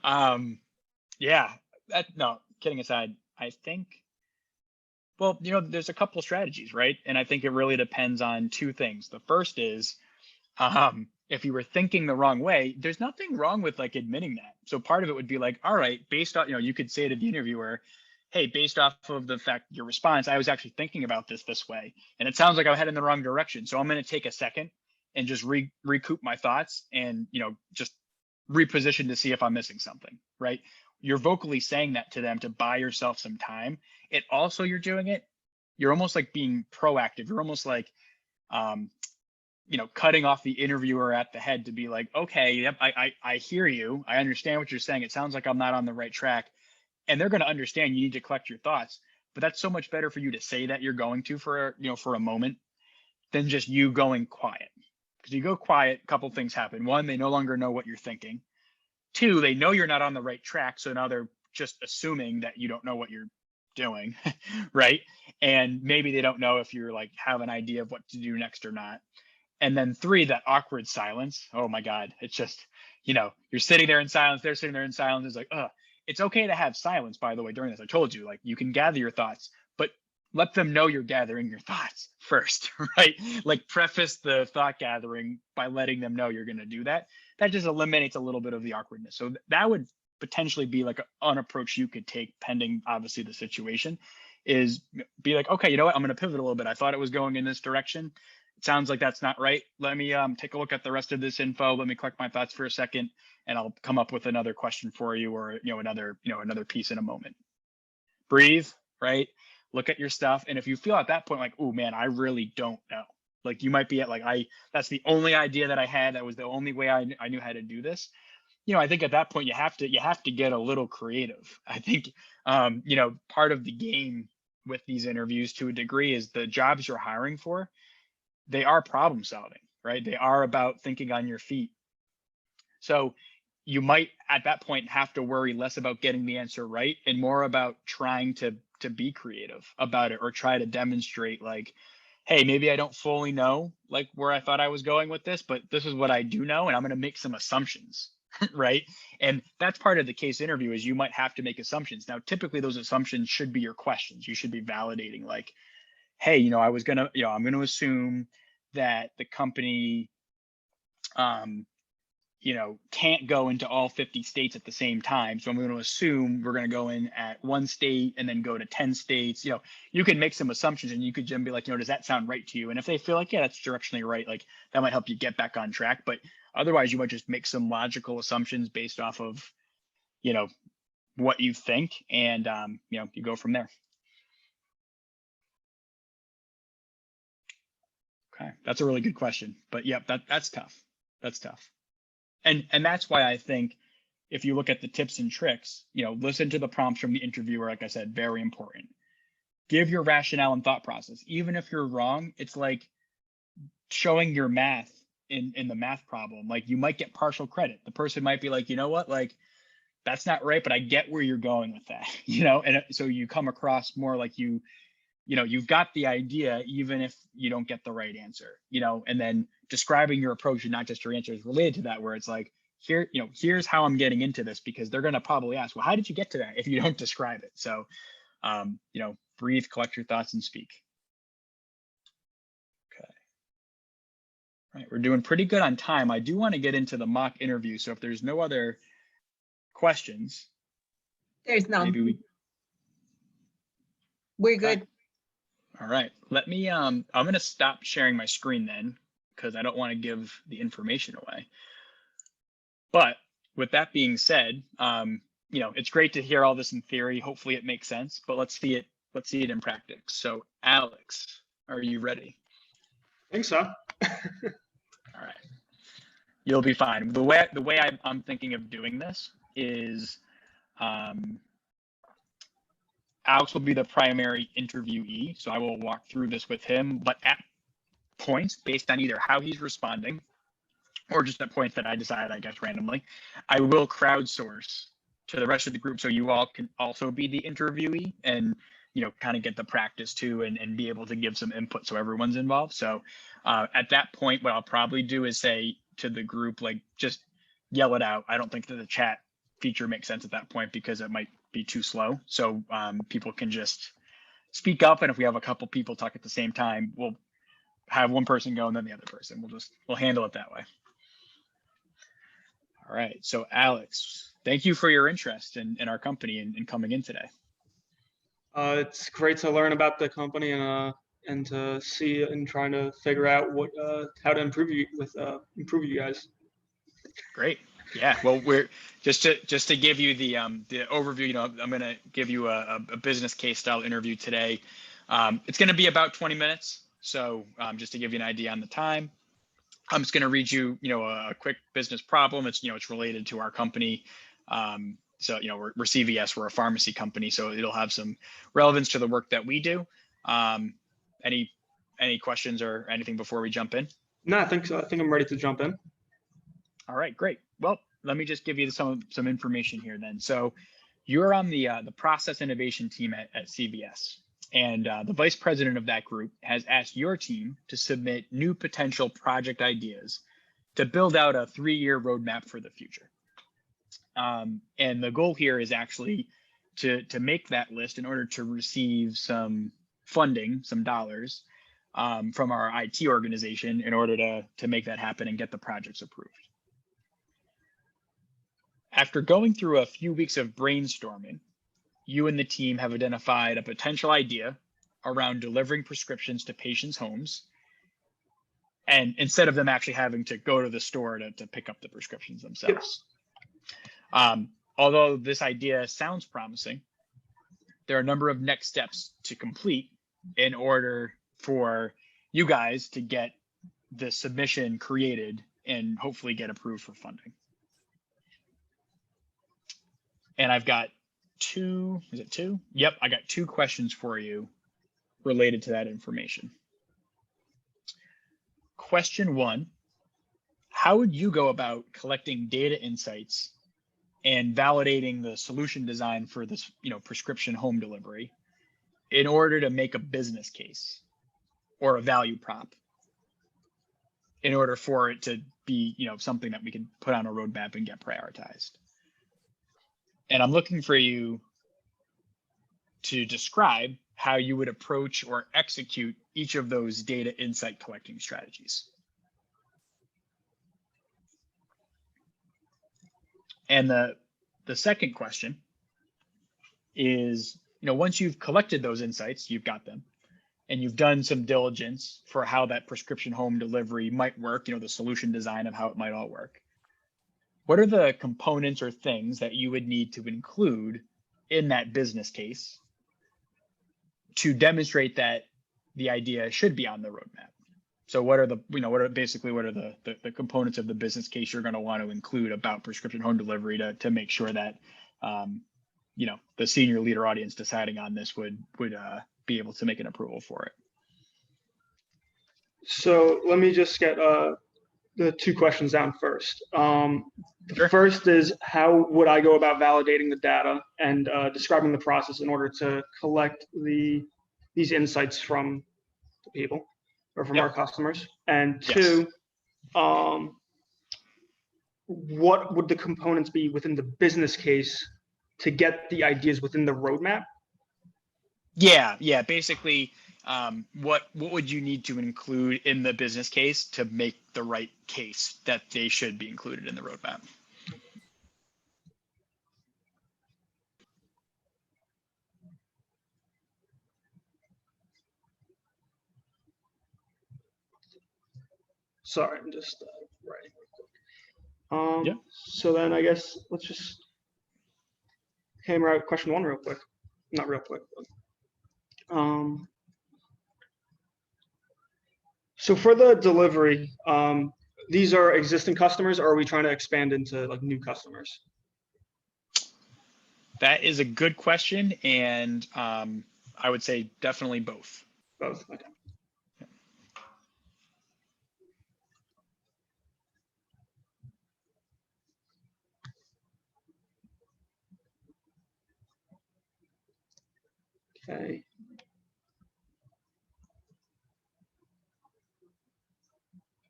Yeah, no, kidding aside, I think, well, there's a couple strategies, right? And I think it really depends on two things. The first is, if you were thinking the wrong way, there's nothing wrong with like admitting that. So part of it would be like, all right, based on, you could say to the interviewer, hey, based off of the fact your response, I was actually thinking about this way, and it sounds like I'm heading in the wrong direction. So I'm going to take a second and just recoup my thoughts and, just reposition to see if I'm missing something, right? You're vocally saying that to them to buy yourself some time. It also, you're doing it, you're almost like being proactive. You're almost like, cutting off the interviewer at the head to be like, okay, yep, I hear you. I understand what you're saying. It sounds like I'm not on the right track. And they're going to understand you need to collect your thoughts. But that's so much better for you to say that you're going to for a moment than just you going quiet. Because you go quiet, a couple things happen. One, they no longer know what you're thinking. Two, they know you're not on the right track. So now they're just assuming that you don't know what you're doing, right? And maybe they don't know if you're like have an idea of what to do next or not. And then three, that awkward silence. Oh my God. It's just, you're sitting there in silence. They're sitting there in silence. It's like, it's okay to have silence, by the way, during this. I told you, like, you can gather your thoughts, but let them know you're gathering your thoughts first, right? Like preface the thought gathering by letting them know you're going to do that. That just eliminates a little bit of the awkwardness. So that would potentially be like an approach you could take, pending obviously the situation, is be like, okay, you know what? I'm going to pivot a little bit. I thought it was going in this direction. It sounds like that's not right. Let me take a look at the rest of this info. Let me collect my thoughts for a second, and I'll come up with another question for you, or another piece in a moment. Breathe, right? Look at your stuff, and if you feel at that point like, oh man, I really don't know. Like you might be at like, that's the only idea that I had. That was the only way I knew how to do this. I think at that point you have to get a little creative. I think part of the game with these interviews to a degree is the jobs you're hiring for, they are problem solving, right? They are about thinking on your feet. So you might at that point have to worry less about getting the answer right and more about trying to be creative about it, or try to demonstrate like, hey, maybe I don't fully know like where I thought I was going with this, but this is what I do know, and I'm going to make some assumptions. Right. And that's part of the case interview, is you might have to make assumptions. Now, typically those assumptions should be your questions. You should be validating like, hey, I'm going to assume that the company, can't go into all 50 states at the same time. So I'm going to assume we're going to go in at one state and then go to 10 states. You can make some assumptions and you could just be like, does that sound right to you? And if they feel like, yeah, that's directionally right, like that might help you get back on track. But otherwise, you might just make some logical assumptions based off of, what you think, and you go from there. Okay, that's a really good question. But yep, that's tough. That's tough. And that's why I think if you look at the tips and tricks, listen to the prompts from the interviewer. Like I said, very important. Give your rationale and thought process. Even if you're wrong, it's like showing your math in the math problem. Like you might get partial credit. The person might be like, you know what, like that's not right, but I get where you're going with that, and so you come across more like you've got the idea, even if you don't get the right answer, and then describing your approach and not just your answer is related to that, where it's like, here's how I'm getting into this, because they're going to probably ask, well, how did you get to that if you don't describe it? So, breathe, collect your thoughts, and speak. Okay. All right, we're doing pretty good on time. I do want to get into the mock interview. So if there's no other questions, there's none. Maybe we're good. Okay. All right, let me, I'm going to stop sharing my screen then, because I don't want to give the information away. But with that being said, it's great to hear all this in theory. Hopefully it makes sense, but let's see it in practice. So Alex, are you ready? I think so. All right, you'll be fine. The way I'm thinking of doing this is, Alex will be the primary interviewee, so I will walk through this with him, but at points based on either how he's responding or just at points that I decide, I guess, randomly, I will crowdsource to the rest of the group so you all can also be the interviewee and, kind of get the practice too and be able to give some input so everyone's involved. So at that point, what I'll probably do is say to the group, like, just yell it out. I don't think that the chat feature makes sense at that point because it might be too slow. So people can just speak up, and if we have a couple people talk at the same time, we'll have one person go and then the other person. We'll handle it that way. All right. So Alex, thank you for your interest in our company and coming in today. It's great to learn about the company and to see and trying to figure out how to improve you guys. Great. Yeah, well, we're just to give you the overview. I'm going to give you a business case style interview today. It's going to be about 20 minutes. So just to give you an idea on the time, I'm just going to read you, a quick business problem. It's related to our company. So we're CVS. We're a pharmacy company, so it'll have some relevance to the work that we do. Any questions or anything before we jump in? No, I think so. I think I'm ready to jump in. All right, great. Well, let me just give you some information here then. So you're on the process innovation team at CVS, and the vice president of that group has asked your team to submit new potential project ideas to build out a 3-year roadmap for the future. And the goal here is actually to make that list in order to receive some funding, some dollars from our IT organization in order to make that happen and get the projects approved. After going through a few weeks of brainstorming, you and the team have identified a potential idea around delivering prescriptions to patients' homes, and instead of them actually having to go to the store to pick up the prescriptions themselves. Although this idea sounds promising, there are a number of next steps to complete in order for you guys to get the submission created and hopefully get approved for funding. And I've got two, is it two? Yep, I got 2 questions for you related to that information. Question 1, how would you go about collecting data insights and validating the solution design for this, prescription home delivery in order to make a business case or a value prop in order for it to be, something that we can put on a roadmap and get prioritized? And I'm looking for you to describe how you would approach or execute each of those data insight collecting strategies. And the second question is, once you've collected those insights, you've got them, and you've done some diligence for how that prescription home delivery might work, the solution design of how it might all work. What are the components or things that you would need to include in that business case to demonstrate that the idea should be on the roadmap? So what are the components of the business case you're going to want to include about prescription home delivery to make sure that, the senior leader audience deciding on this would be able to make an approval for it? So let me just get the two questions down first. The Sure. first is, how would I go about validating the data and describing the process in order to collect these insights from the people or from Yep. our customers? And Yes. two, what would the components be within the business case to get the ideas within the roadmap? Yeah. Basically, what would you need to include in the business case to make the right case that they should be included in the roadmap? Sorry, I'm just writing real quick. Yeah. So then I guess let's just hammer out question one real quick. Not real quick, but so for the delivery, these are existing customers, or are we trying to expand into like new customers? That is a good question, and I would say definitely both. Both. Okay. Okay.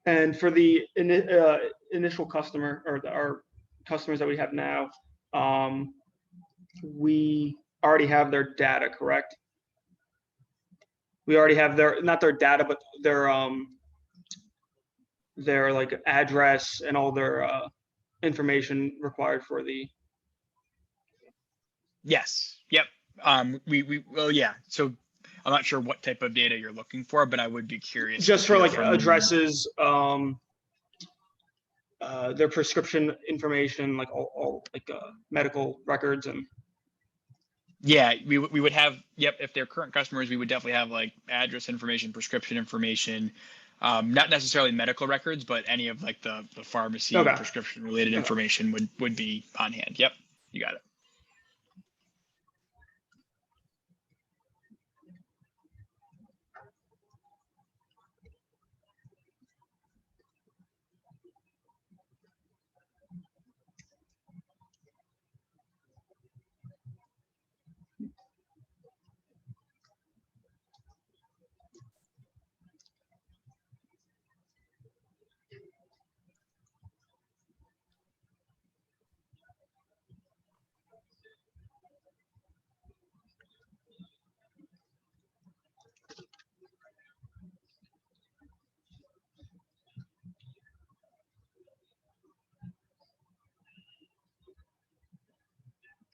And for the initial customer, or our customers that we have now, we already have their data, correct? We already have not their data, but their like address and all their information required for the. Yes. Yep. Well, yeah. So I'm not sure what type of data you're looking for, but I would be curious. Just to for hear like from you. addresses, their prescription information, like all like medical records and. Yeah, we would have, yep, if they're current customers, we would definitely have like address information, prescription information, not necessarily medical records, but any of like the pharmacy Okay. prescription related information would be on hand. Yep, you got it.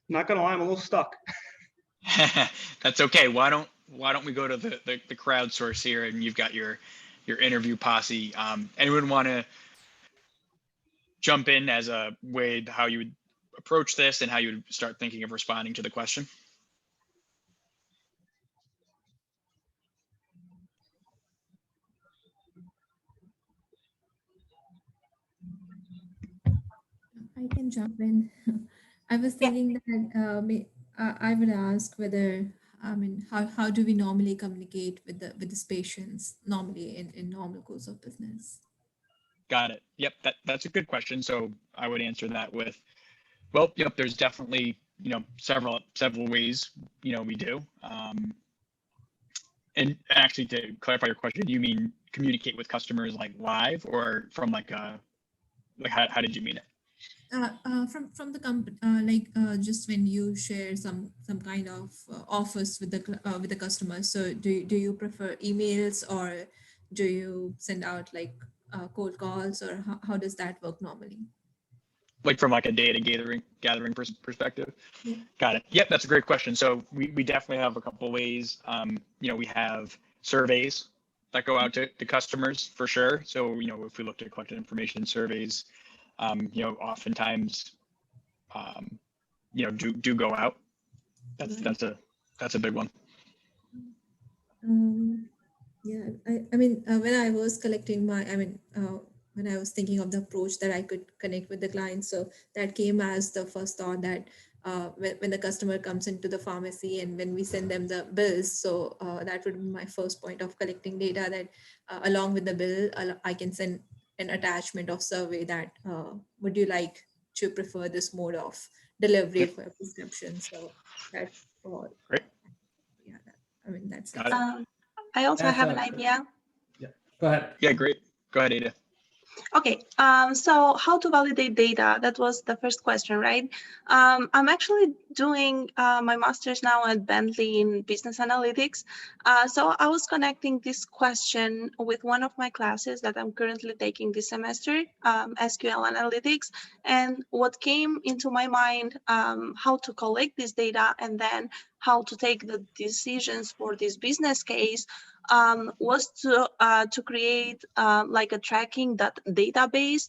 Not gonna lie, I'm a little stuck. That's okay. Why don't we go to the crowdsource here, and you've got your interview posse. Anyone want to jump in as a way how you would approach this and how you would start thinking of responding to the question? I can jump in. I was thinking that I would ask whether, I mean, how do we normally communicate with the patients normally in normal course of business? Got it. Yep, that's a good question. So I would answer that with, well, yep, there's definitely, several ways, we do. And actually, to clarify your question, do you mean communicate with customers like live, or from like how did you mean it? From the company, just when you share some kind of offers with the customers. So do you prefer emails, or do you send out like cold calls, or how does that work normally? like from like a data gathering perspective? Yeah. Got it. Yep, that's a great question. So we definitely have a couple ways. We have surveys that go out to customers for sure. So, if we looked at collected information surveys, oftentimes, do go out. That's a big one. Yeah, I mean, when I was collecting when I was thinking of the approach that I could connect with the client, so that came as the first thought that when the customer comes into the pharmacy and when we send them the bills, so that would be my first point of collecting data that along with the bill, I can send an attachment of survey that would you like to prefer this mode of delivery for a prescription? So that, Great. yeah, that's Got it. I also As have an a- idea. Yeah, go ahead. Yeah, great. Go ahead, Ada. Okay, so how to validate data? That was the first question, right? I'm actually doing my master's now at Bentley in business analytics. So I was connecting this question with one of my classes that I'm currently taking this semester, SQL analytics. And what came into my mind, how to collect this data and then how to take the decisions for this business case was to create like a tracking database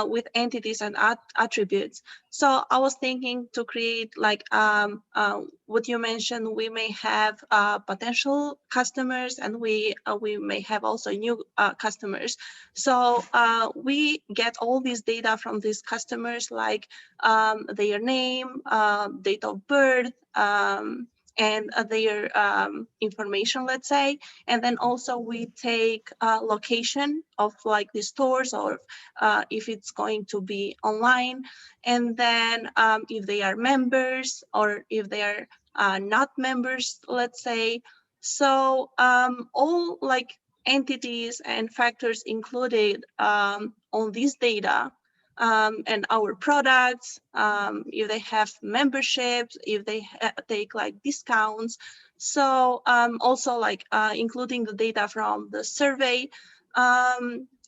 with entities and attributes. So I was thinking to create like what you mentioned. We may have potential customers, and we may have also new customers. So we get all this data from these customers, like their name, date of birth. And their information, let's say, and then also we take location of like the stores, or if it's going to be online, and then if they are members or if they are not members, let's say. So all like entities and factors included on this data, and our products, if they have memberships, if they take like discounts. So also like including the data from the survey,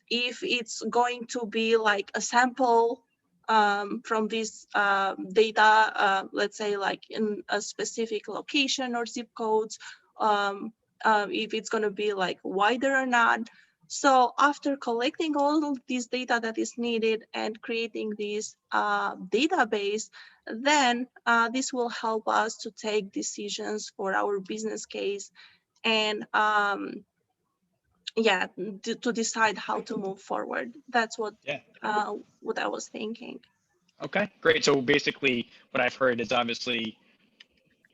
if it's going to be like a sample from this data, let's say like in a specific location or zip codes, if it's going to be like wider or not. So after collecting all of this data that is needed and creating this database, then this will help us to take decisions for our business case and to decide how to move forward. That's what I was thinking. Okay, great. So basically what I've heard is obviously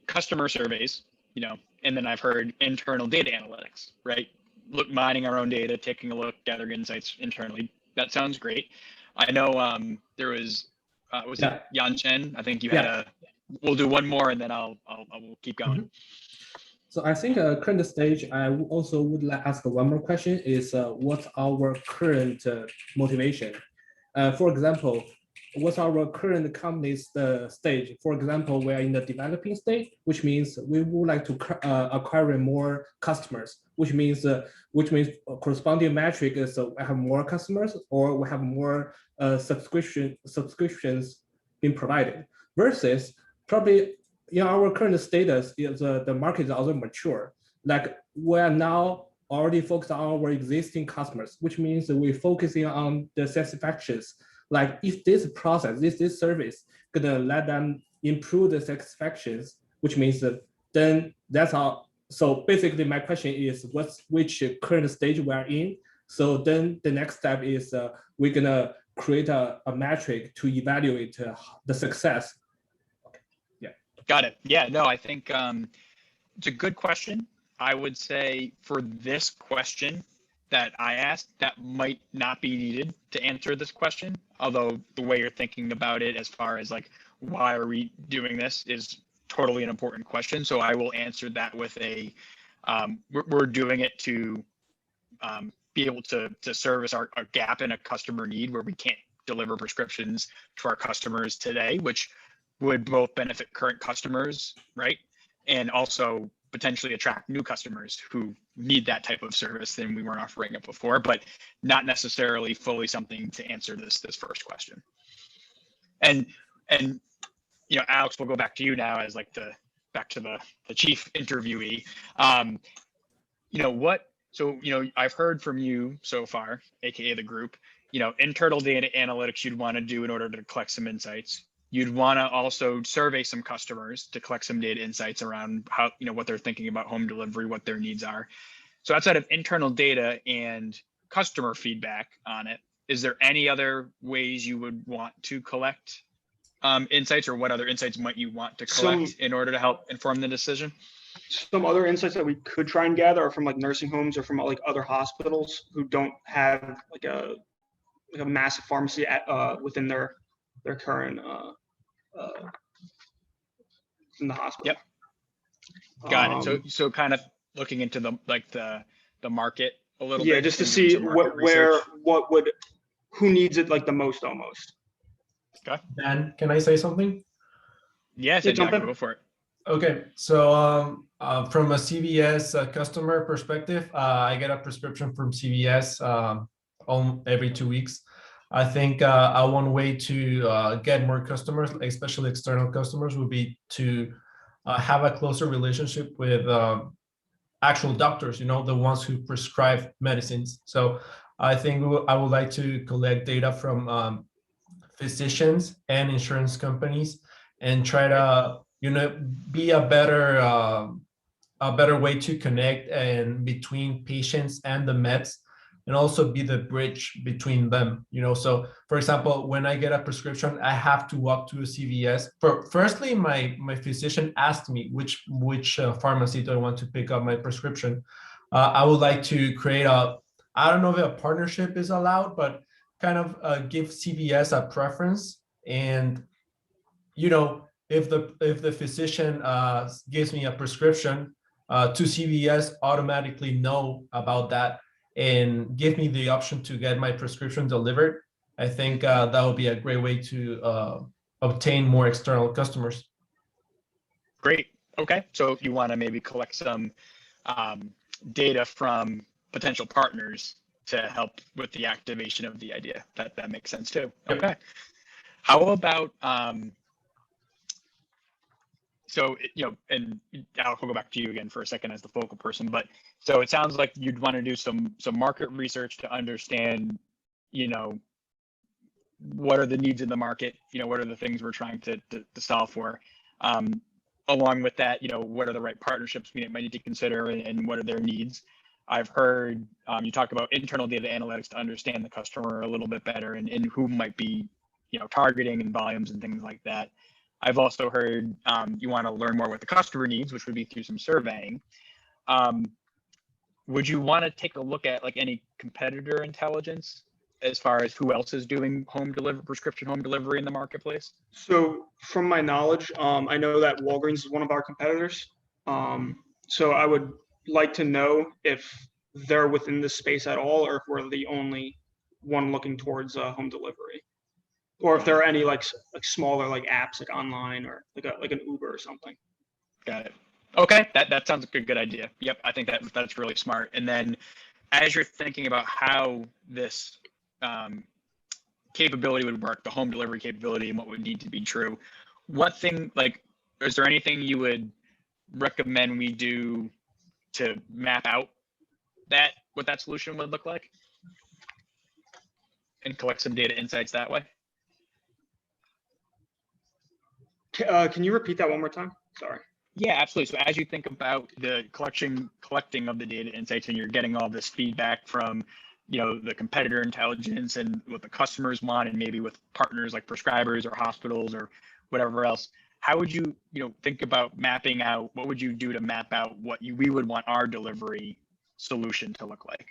customer surveys, and then I've heard internal data analytics, right? Mining our own data, taking a look, gathering insights internally. That sounds great. I know there was it Yan Chen? I think you had we'll do one more and then I will keep going. Mm-hmm. So I think current stage, I also would like to ask one more question is what's our current motivation? For example, what's our current company's stage? For example, we are in the developing stage, which means we would like to acquire more customers, which means corresponding metric is we have more customers or we have more subscriptions being provided. Versus probably in our current status is the market is also mature. Like we are now already focused on our existing customers, which means we're focusing on the satisfactions. Like if this process, this service gonna let them improve the satisfactions, which means then that's all. So basically my question is which current stage we are in. So then the next step is we're gonna create a metric to evaluate the success. Okay. Yeah. Got it. Yeah, no, I think it's a good question. I would say for this question that I asked, that might not be needed to answer this question. Although the way you're thinking about it, as far as like, why are we doing this, is totally an important question. So I will answer that with a, we're doing it to be able to service our gap in a customer need where we can't deliver prescriptions to our customers today, which would both benefit current customers, right? And also potentially attract new customers who need that type of service than we weren't offering it before, but not necessarily fully something to answer this first question. And Alex, we'll go back to you now as like the chief interviewee. I've heard from you so far, aka the group, internal data analytics you'd want to do in order to collect some insights. You'd want to also survey some customers to collect some data insights around how, what they're thinking about home delivery, what their needs are. So outside of internal data and customer feedback on it, is there any other ways you would want to collect insights, or what other insights might you want to collect in order to help inform the decision? Some other insights that we could try and gather are from like nursing homes or from like other hospitals who don't have like a massive pharmacy within their current in the hospital. Yep. Got it. So kind of looking into the market a little bit. Yeah, just to see who needs it like the most almost. Okay. Dan, can I say something? Yes, exactly. Go for it. Okay, so from a CVS customer perspective, I get a prescription from CVS every 2 weeks. I think one way to get more customers, especially external customers, would be to have a closer relationship with actual doctors, the ones who prescribe medicines. So I think I would like to collect data from physicians and insurance companies and try to be a better way to connect and between patients and the meds, and also be the bridge between them. So for example, when I get a prescription, I have to walk to a CVS. Firstly, my physician asked me which pharmacy do I want to pick up my prescription. I would like to create I don't know if a partnership is allowed, but kind of give CVS a preference. And if the physician gives me a prescription, to CVS automatically know about that and give me the option to get my prescription delivered. I think that would be a great way to obtain more external customers. Great. Okay. So if you want to maybe collect some data from potential partners to help with the activation of the idea, that makes sense too. Okay. How about and Alex, we'll go back to you again for a second as the focal person, but so it sounds like you'd want to do some market research to understand, what are the needs in the market, what are the things we're trying to solve for. Along with that, what are the right partnerships we might need to consider, and what are their needs. I've heard you talk about internal data analytics to understand the customer a little bit better, and who might be, targeting and volumes and things like that. I've also heard you want to learn more what the customer needs, which would be through some surveying. Would you want to take a look at like any competitor intelligence as far as who else is doing prescription home delivery in the marketplace? So from my knowledge, I know that Walgreens is one of our competitors. So I would like to know if they're within this space at all, or if we're the only one looking towards home delivery, or if there are any like smaller like apps like online, or like an Uber or something. Got it. Okay, that sounds like a good idea. Yep, I think that's really smart. And then as you're thinking about how this capability would work, the home delivery capability, and what would need to be true, is there anything you would recommend we do to map out what that solution would look like and collect some data insights that way? Can you repeat that one more time? Sorry. Yeah, absolutely. So as you think about the collecting of the data insights, and you're getting all this feedback from, the competitor intelligence and what the customers want, and maybe with partners like prescribers or hospitals or whatever else, how would you, think about mapping out, what would you do to map out what we would want our delivery solution to look like?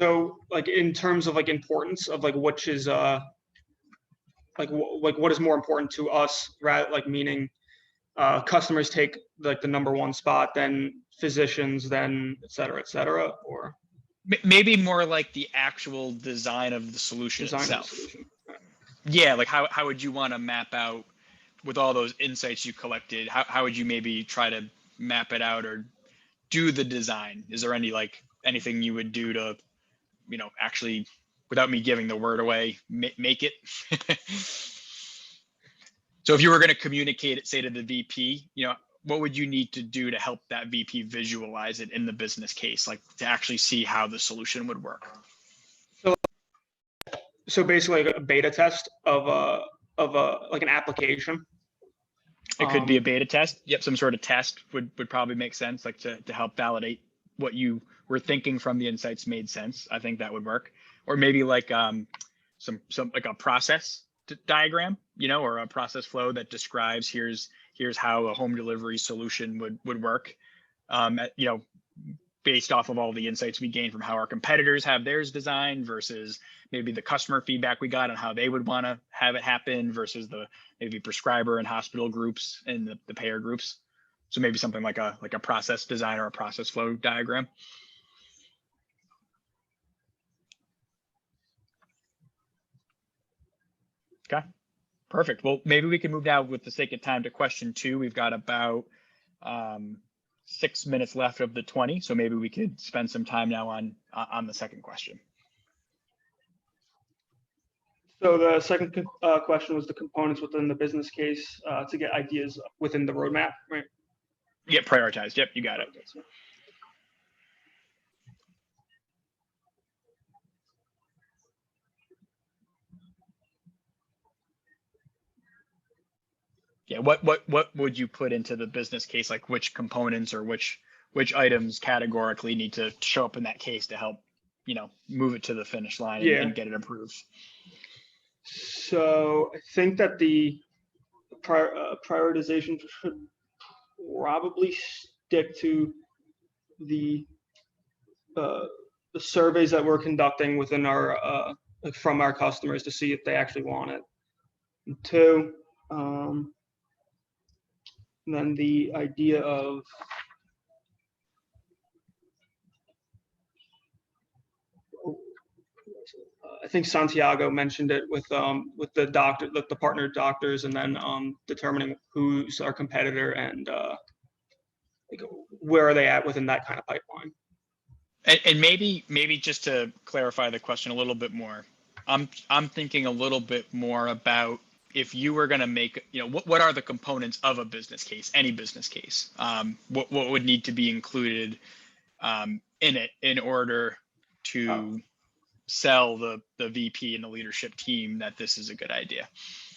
So like in terms of like importance of like which is like what is more important to us, rather like meaning customers take like the number one spot, then physicians, then et cetera, or maybe more like the actual design of the solution itself. Yeah, like how would you want to map out with all those insights you collected, how would you maybe try to map it out or do the design? Is there anything you would do to, actually, without me giving the word away, make it? So if you were going to communicate it, say to the VP, what would you need to do to help that VP visualize it in the business case, like to actually see how the solution would work? So basically a beta test of like an application. It could be a beta test. Yep, some sort of test would probably make sense, like to help validate what you were thinking from the insights made sense. I think that would work. Or maybe like some like a process diagram, or a process flow that describes here's how a home delivery solution would work. Based off of all the insights we gained from how our competitors have theirs designed versus maybe the customer feedback we got on how they would want to have it happen versus the maybe prescriber and hospital groups and the payer groups. So maybe something like a process design or a process flow diagram. Okay, perfect. Well, maybe we can move now with the sake of time to question 2. We've got about 6 minutes left of the 20. So maybe we could spend some time now on the second question. So the second question was the components within the business case to get ideas within the roadmap, right? Yeah, prioritized. Yep, you got it. Yeah, what would you put into the business case? Like which components or which items categorically need to show up in that case to help, move it to the finish line and get it approved? So I think that the prioritization should probably stick to the surveys that we're conducting within our from our customers to see if they actually want it. And 2, and then the idea of I think Santiago mentioned it with the doctor, like the partner doctors, and then determining who's our competitor and like where are they at within that kind of pipeline. And maybe just to clarify the question a little bit more, I'm thinking a little bit more about if you were going to make, what are the components of a business case, any business case? What would need to be included in it in order to sell the VP and the leadership team that this is a good idea?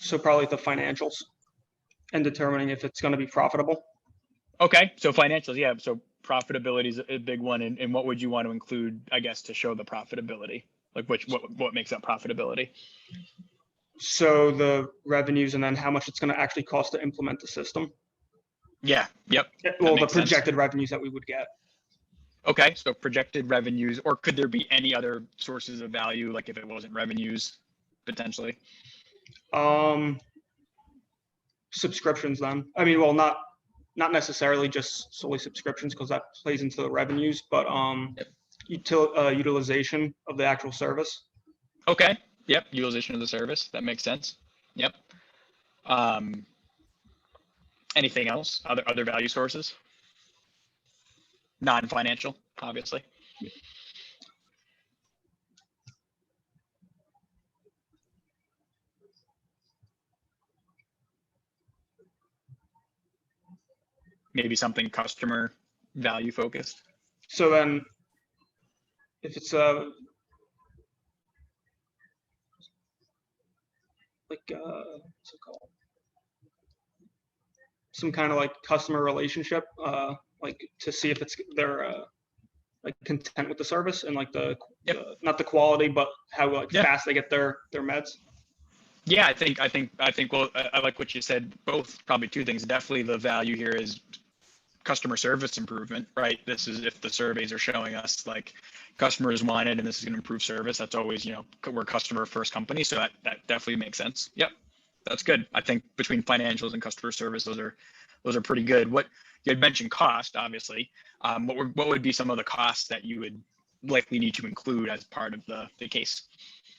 So probably the financials and determining if it's going to be profitable. Okay, so financials, yeah. So profitability is a big one. And what would you want to include, I guess, to show the profitability? Like what makes up profitability? So the revenues and then how much it's going to actually cost to implement the system. Yeah, yep. Well, the projected revenues that we would get. Okay, so projected revenues, or could there be any other sources of value, like if it wasn't revenues, potentially? Subscriptions then. I mean, well, not necessarily just solely subscriptions because that plays into the revenues, but utilization of the actual service. Okay, yep, utilization of the service, that makes sense. Yep. Anything else? Other value sources? Non-financial, obviously. Maybe something customer value focused. So then if it's like what's it called? Some kind of like customer relationship, like to see if they're like content with the service and like the not the quality, but how fast they get their meds. Yeah, I think. Well, I like what you said. Both, probably 2 things. Definitely, the value here is customer service improvement, right? This is if the surveys are showing us like customers want it and this is going to improve service. That's always, we're a customer first company, so that definitely makes sense. Yep, that's good. I think between financials and customer service, those are pretty good. What you had mentioned cost, obviously. What would be some of the costs that you would likely need to include as part of the case.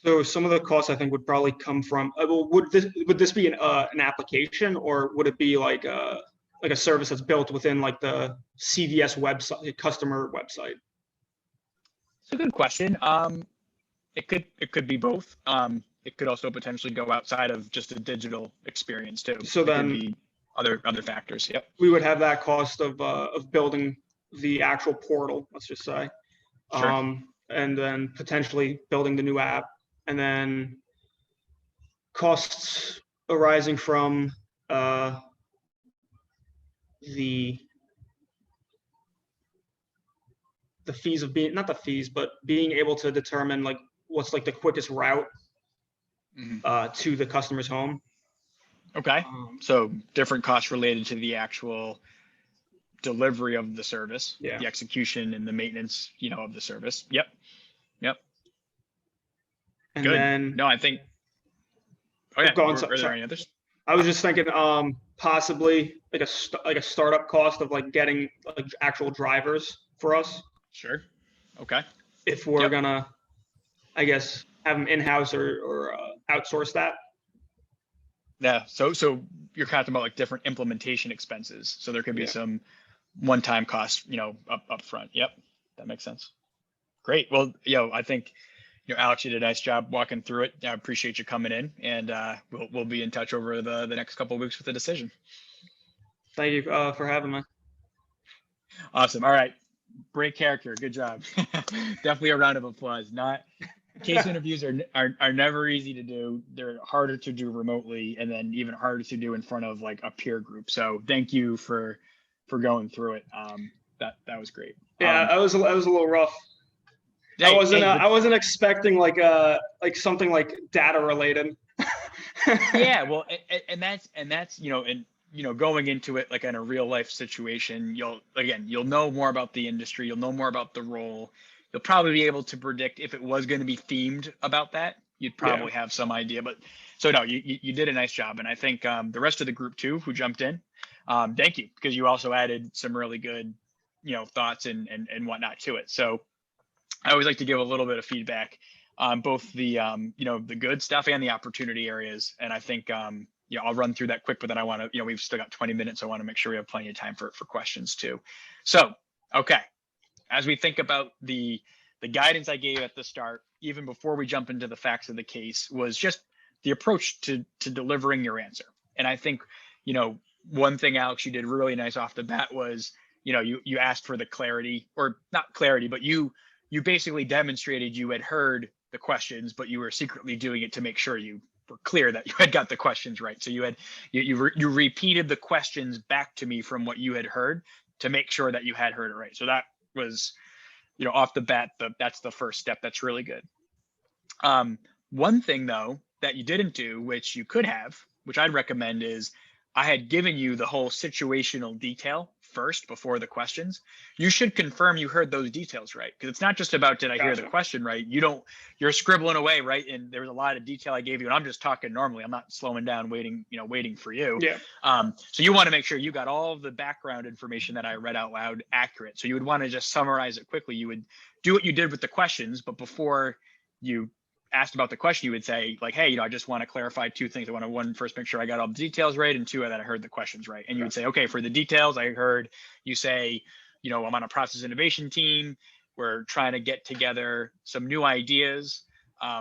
So some of the costs I think would probably come from, well, would this be an application, or would it be like a service that's built within like the CVS website, customer website? It's a good question. It could be both. It could also potentially go outside of just a digital experience too. So it then could be other factors. Yep. We would have that cost of building the actual portal, let's just say, Sure. and then potentially building the new app, and then costs arising from the fees of being, not the fees, but being able to determine like what's like the quickest route to the customer's home. Okay. So different costs related to the actual delivery of the service, Yeah. the execution and the maintenance, of the service. Yep. And Good. then No, I think. Oh yeah. Go on, Are there sorry. any others? I was just thinking, possibly like a startup cost of like getting like actual drivers for us Sure. Okay. if we're Yep. gonna, I guess, have them in-house or outsource that. Yeah. So you're talking about like different implementation expenses. So there could be Yeah. some one-time costs, up front. Yep. That makes sense. Great. Well, I think, Alex, you did a nice job walking through it. I appreciate you coming in, and we'll be in touch over the next couple of weeks with a decision. Thank you for having me. Awesome. All right. Great character. Good job. Definitely a round of applause. Case interviews are never easy to do. They're harder to do remotely, and then even harder to do in front of like a peer group. So thank you for going through it. That was great. Yeah, I was a little rough. Hey, I wasn't expecting like something like data related. Yeah, well, and that's going into it like in a real life situation, you'll know more about the industry, you'll know more about the role. You'll probably be able to predict if it was going to be themed about that. You'd probably have some idea, but so no, you did a nice job, and I think the rest of the group too who jumped in, thank you, because you also added some really good thoughts and whatnot to it. So I always like to give a little bit of feedback on both the the good stuff and the opportunity areas, and I think I'll run through that quick, but then I want to we've still got 20 minutes. I want to make sure we have plenty of time for questions too. So okay, as we think about the guidance I gave at the start, even before we jump into the facts of the case, was just the approach to delivering your answer. And I think one thing, Alex, you did really nice off the bat was you asked for the clarity, or not clarity, but you basically demonstrated you had heard the questions, but you were secretly doing it to make sure you were clear that you had got the questions right. So you repeated the questions back to me from what you had heard to make sure that you had heard it right. So that was, off the bat, that's the first step. That's really good. One thing though that you didn't do, which you could have, which I'd recommend, is I had given you the whole situational detail first before the questions. You should confirm you heard those details right, because it's not just about did I hear the question right. You're scribbling away, right? And there was a lot of detail I gave you, and I'm just talking normally. I'm not slowing down, waiting for you. Yeah. So you want to make sure you got all of the background information that I read out loud accurate. So you would want to just summarize it quickly. You would do what you did with the questions, but before you asked about the question, you would say like, hey, I just want to clarify two things. I want to, one, first make sure I got all the details right, and two, that I heard the questions right. And you would say, okay, for the details, I heard you say, I'm on a process innovation team. We're trying to get together some new ideas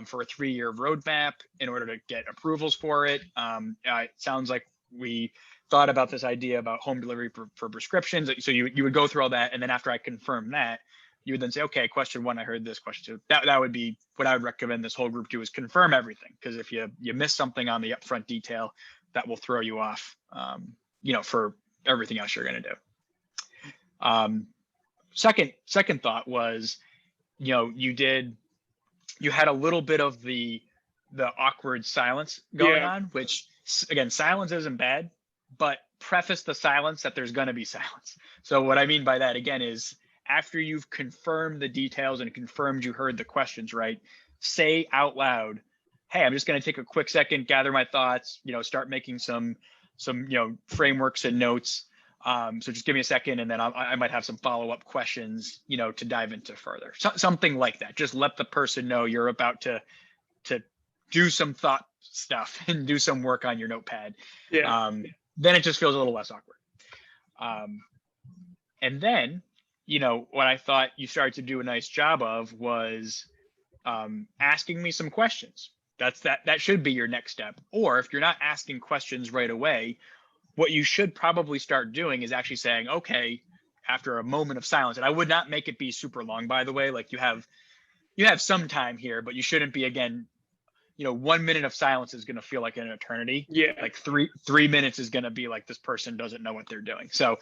for a 3-year roadmap in order to get approvals for it. It sounds like we thought about this idea about home delivery for prescriptions. So you would go through all that, and then after I confirm that, you would then say, okay, question one, I heard this, question two. That would be what I would recommend this whole group do, is confirm everything. Because if you miss something on the upfront detail, that will throw you off, for everything else you're going to do. Second thought was, you had a little bit of the awkward silence going on, which again, silence isn't bad, but preface the silence that there's going to be silence. So what I mean by that again is, after you've confirmed the details and confirmed you heard the questions right, say out loud, hey, I'm just going to take a quick second, gather my thoughts, start making some frameworks and notes. So just give me a second, and then I might have some follow-up questions, to dive into further. Something like that. Just let the person know you're about to do some thought stuff and do some work on your notepad. Yeah. Then it just feels a little less awkward. And then, what I thought you started to do a nice job of was asking me some questions. That should be your next step. Or if you're not asking questions right away, what you should probably start doing is actually saying, okay, after a moment of silence, and I would not make it be super long, by the way, like you have some time here, but you shouldn't be, again, 1 minute of silence is going to feel like an eternity. Yeah. Like three minutes is going to be like this person doesn't know what they're doing. So,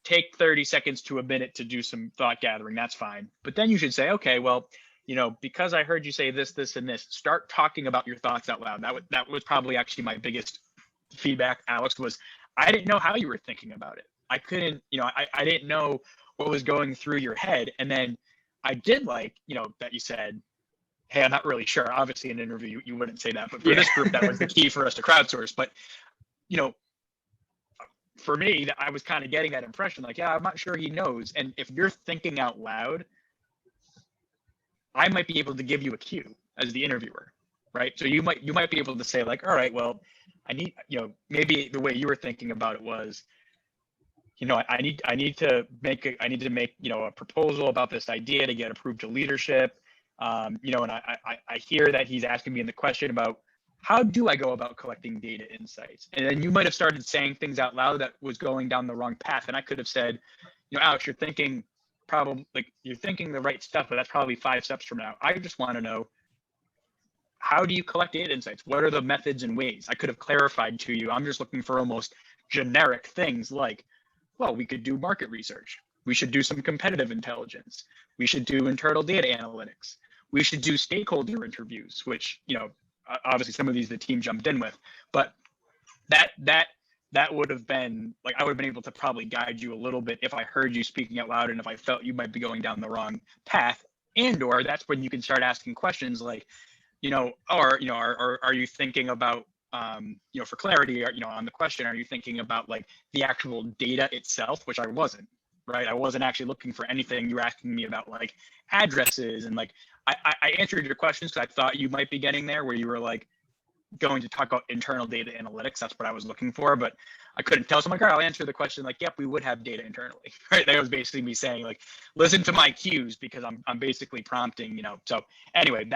take 30 seconds to a minute to do some thought gathering. That's fine. But then you should say, okay, well, because I heard you say this, this, and this, start talking about your thoughts out loud. That was probably actually my biggest feedback, Alex, was I didn't know how you were thinking about it. I couldn't, I didn't know what was going through your head. And then I did like, that you said, hey, I'm not really sure. Obviously in an interview, you wouldn't say that, but for this group, that was the key for us to crowdsource. But, for me, I was kind of getting that impression, like, yeah, I'm not sure he knows. And if you're thinking out loud, I might be able to give you a cue as the interviewer, right? So you might be able to say like, all right, well, I need, maybe the way you were thinking about it was, I need to make a proposal about this idea to get approved to leadership. And I hear that he's asking me in the question about how do I go about collecting data insights? And then you might have started saying things out loud that was going down the wrong path. And I could have said, Alex, you're thinking the right stuff, but that's probably 5 steps from now. I just want to know, how do you collect data insights? What are the methods and ways? I could have clarified to you. I'm just looking for almost generic things like, well, we could do market research. We should do some competitive intelligence. We should do internal data analytics. We should do stakeholder interviews, which, obviously some of these the team jumped in with, but that would have been like, I would have been able to probably guide you a little bit if I heard you speaking out loud and if I felt you might be going down the wrong path. Or that's when you can start asking questions like, are you thinking about, for clarity, on the question, are you thinking about like the actual data itself, which I wasn't, right? I wasn't actually looking for anything. You were asking me about like addresses and like, I answered your questions because I thought you might be getting there where you were like going to talk about internal data analytics. That's what I was looking for, but I couldn't tell. So I'm like, all right, I'll answer the question like, yep, we would have data internally, right? That was basically me saying like, listen to my cues because I'm basically prompting, So anyway,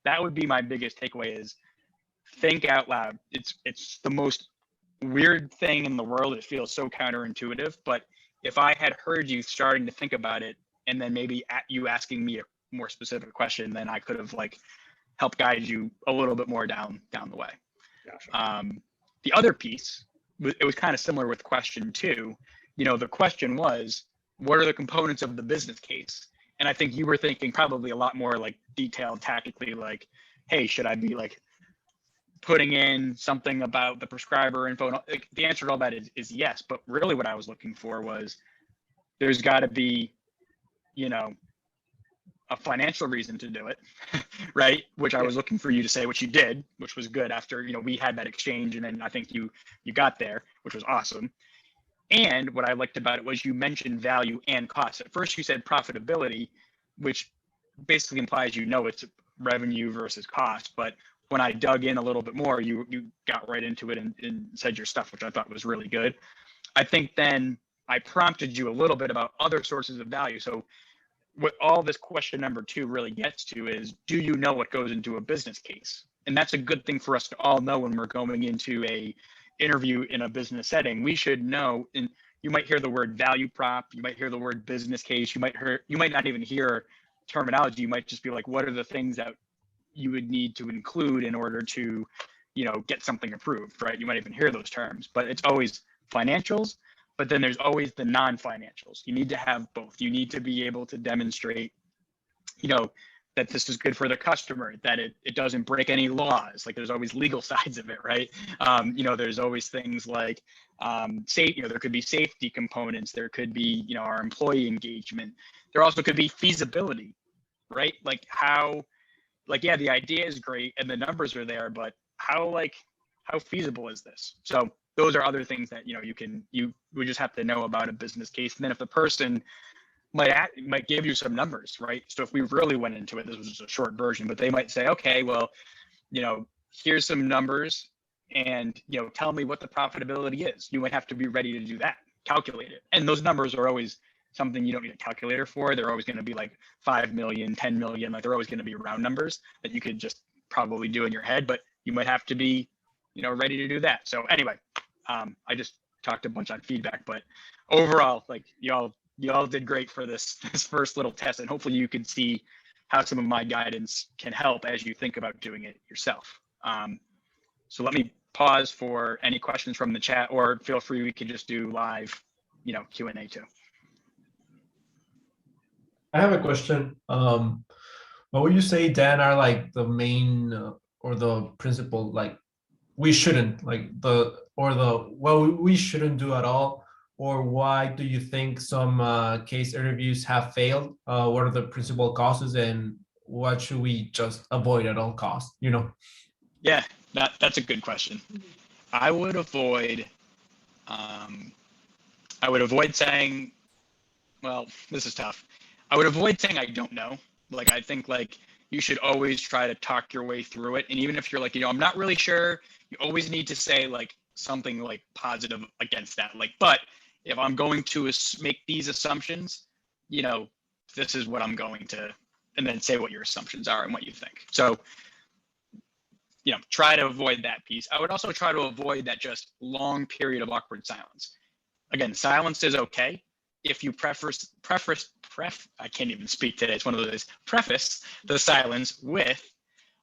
that would be my biggest takeaway is think out loud. It's the most weird thing in the world. It feels so counterintuitive, but if I had heard you starting to think about it and then maybe you asking me a more specific question, then I could have like helped guide you a little bit more down the way. Gotcha. The other piece, it was kind of similar with question 2. The question was, what are the components of the business case? And I think you were thinking probably a lot more like detailed tactically, like, hey, should I be like putting in something about the prescriber info? Like, the answer to all that is yes. But really what I was looking for was there's got to be, a financial reason to do it, right? Which I was looking for you to say, which you did, which was good after, we had that exchange. And then I think you got there, which was awesome. And what I liked about it was you mentioned value and cost. At first you said profitability, which basically implies it's revenue versus cost. But when I dug in a little bit more, you got right into it and said your stuff, which I thought was really good. I think then I prompted you a little bit about other sources of value. So what all this question number 2 really gets to is, do you know what goes into a business case? And that's a good thing for us to all know when we're going into a interview in a business setting. We should know, and you might hear the word value prop, you might hear the word business case, you might not even hear terminology. You might just be like, what are the things that you would need to include in order to, get something approved, right? You might even hear those terms, but it's always financials. But then there's always the non-financials. You need to have both. You need to be able to demonstrate, that this is good for the customer, that it doesn't break any laws. Like, there's always legal sides of it, right? There's always things like there could be safety components. There could be, our employee engagement. There also could be feasibility, right? Like the idea is great and the numbers are there, but how feasible is this? So those are other things that, you would just have to know about a business case. And then if the person might give you some numbers, right? So if we really went into it, this was just a short version, but they might say, okay, well, here's some numbers, and tell me what the profitability is. You might have to be ready to do that, calculate it. And those numbers are always something you don't need a calculator for. They're always going to be like 5 million, 10 million, like they're always going to be round numbers that you could just probably do in your head, but you might have to be, ready to do that. So anyway, I just talked a bunch on feedback, but overall, like y'all did great for this first little test, and hopefully you can see how some of my guidance can help as you think about doing it yourself. So let me pause for any questions from the chat, or feel free, we could just do live, Q&A too. I have a question. What would you say, Dan, are like the main or the principle, like we shouldn't, like we shouldn't do at all, or why do you think some case interviews have failed? What are the principal causes, and what should we just avoid at all costs? Yeah, that's a good question. I would avoid saying, well, this is tough. I would avoid saying I don't know. Like, I think like you should always try to talk your way through it. And even if you're like, I'm not really sure, you always need to say like something like positive against that. Like, but if I'm going to make these assumptions, this is what I'm going to, and then say what your assumptions are and what you think. So, try to avoid that piece. I would also try to avoid that just long period of awkward silence. Again, silence is okay. If you I can't even speak today. It's one of those, preface the silence with,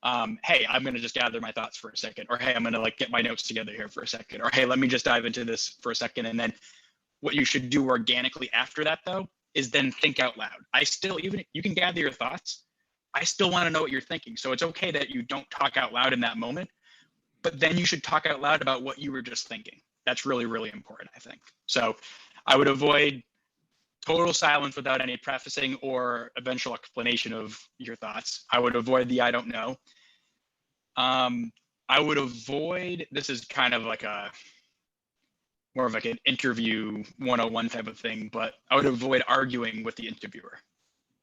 hey, I'm going to just gather my thoughts for a second, or hey, I'm going to like get my notes together here for a second, or hey, let me just dive into this for a second. And then what you should do organically after that, though, is then think out loud. Even you can gather your thoughts, I still want to know what you're thinking. So it's okay that you don't talk out loud in that moment, but then you should talk out loud about what you were just thinking. That's really, really important, I think. So I would avoid total silence without any prefacing or eventual explanation of your thoughts. I would avoid the I don't know. I would avoid, this is kind of like more of like an interview 101 type of thing, but I would avoid arguing with the interviewer.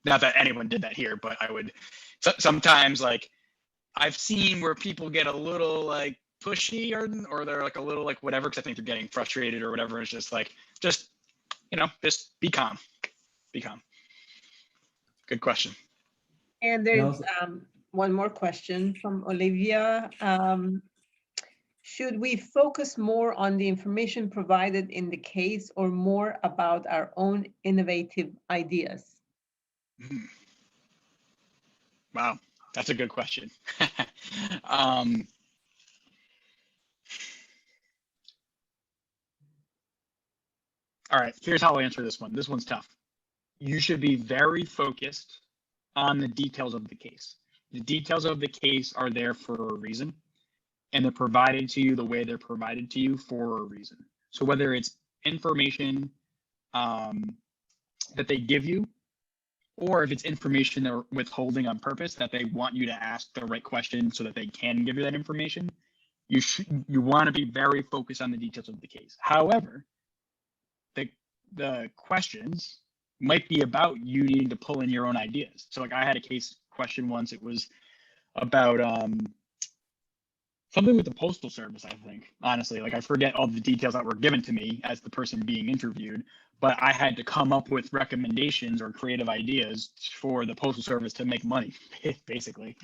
Not that anyone did that here, but I would sometimes, like, I've seen where people get a little like pushy or they're like a little like whatever, because I think they're getting frustrated or whatever. It's just like, just be calm. Be calm. Good question. And there's one more question from Olivia. Should we focus more on the information provided in the case or more about our own innovative ideas? Wow, that's a good question. All right, here's how I'll answer this one. This one's tough. You should be very focused on the details of the case. The details of the case are there for a reason, and they're provided to you the way they're provided to you for a reason. So whether it's information that they give you, or if it's information they're withholding on purpose, that they want you to ask the right question so that they can give you that information, you want to be very focused on the details of the case. However, the questions might be about you needing to pull in your own ideas. So like I had a case question once, it was about something with the Postal Service, I think. Honestly, like I forget all the details that were given to me as the person being interviewed, but I had to come up with recommendations or creative ideas for the Postal Service to make money, basically.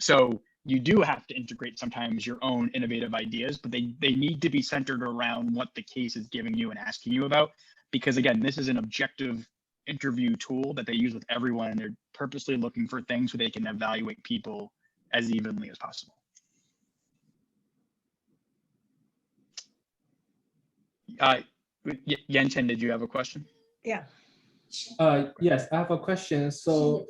So you do have to integrate sometimes your own innovative ideas, but they need to be centered around what the case is giving you and asking you about. Because again, this is an objective interview tool that they use with everyone, and they're purposely looking for things so they can evaluate people as evenly as possible. Yenchen, did you have a question? Yeah. Yes, I have a question. So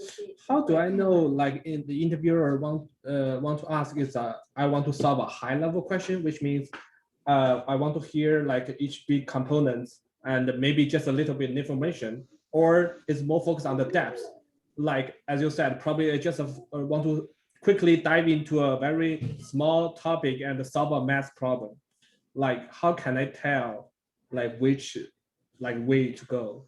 how do I know, like in the interviewer want to ask is I want to solve a high level question, which means I want to hear like each big components and maybe just a little bit information, or it's more focused on the depth. Like, as you said, probably I just want to quickly dive into a very small topic and solve a math problem. like how can I tell like which like way to go?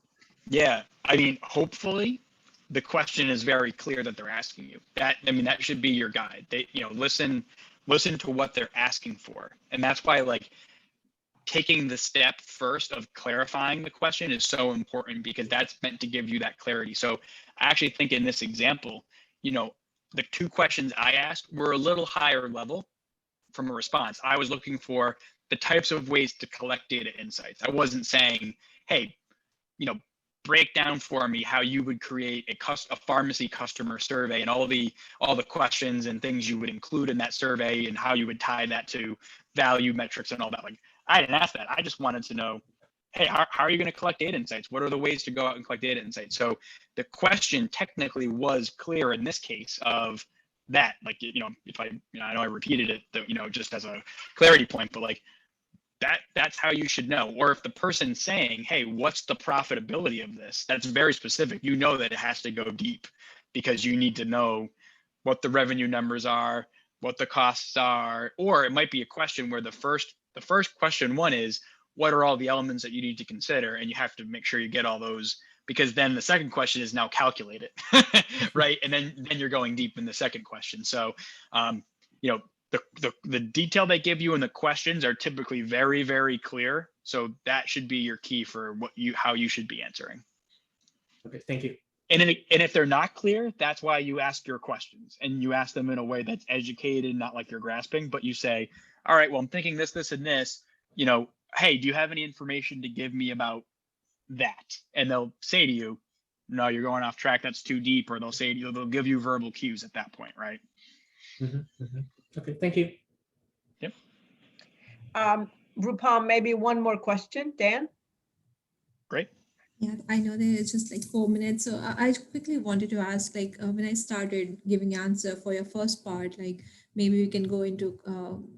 Yeah, I mean, hopefully the question is very clear that they're asking you. That, I mean, that should be your guide. They, you know, listen to what they're asking for. And that's why, like, taking the step first of clarifying the question is so important, because that's meant to give you that clarity. So I actually think in this example, you know, the two questions I asked were a little higher level from a response. I was looking for the types of ways to collect data insights. I wasn't saying, hey, you know, break down for me how you would create a pharmacy customer survey and all the questions and things you would include in that survey and how you would tie that to value metrics and all that. Like, I didn't ask that. I just wanted to know, hey, how are you going to collect data insights? What are the ways to go out and collect data insights? So the question technically was clear in this case of that. Like, you know, if I, you know, I know I repeated it, you know, just as a clarity point, but like, that's how you should know. Or if the person's saying, hey, what's the profitability of this? That's very specific. You know that it has to go deep, because you need to know what the revenue numbers are, what the costs are. Or it might be a question where the first question one is, what are all the elements that you need to consider? And you have to make sure you get all those, because then the second question is now calculate it, right? And then you're going deep in the second question. So, you know, the detail they give you in the questions are typically very, very clear. So that should be your key for how you should be answering. Okay, thank you. And if they're not clear, that's why you ask your questions, and you ask them in a way that's educated, not like you're grasping, but you say, all right, well, I'm thinking this, this, and this, you know, hey, do you have any information to give me about that? And they'll say to you, no, you're going off track, that's too deep. Or they'll say to you, they'll give you verbal cues at that point, right? Okay, thank you. Yep. Rupam, maybe one more question. Dan? Great. Yeah, I know there is just like 4 minutes. So I quickly wanted to ask, like, when I started giving answer for your first part, like maybe we can go into,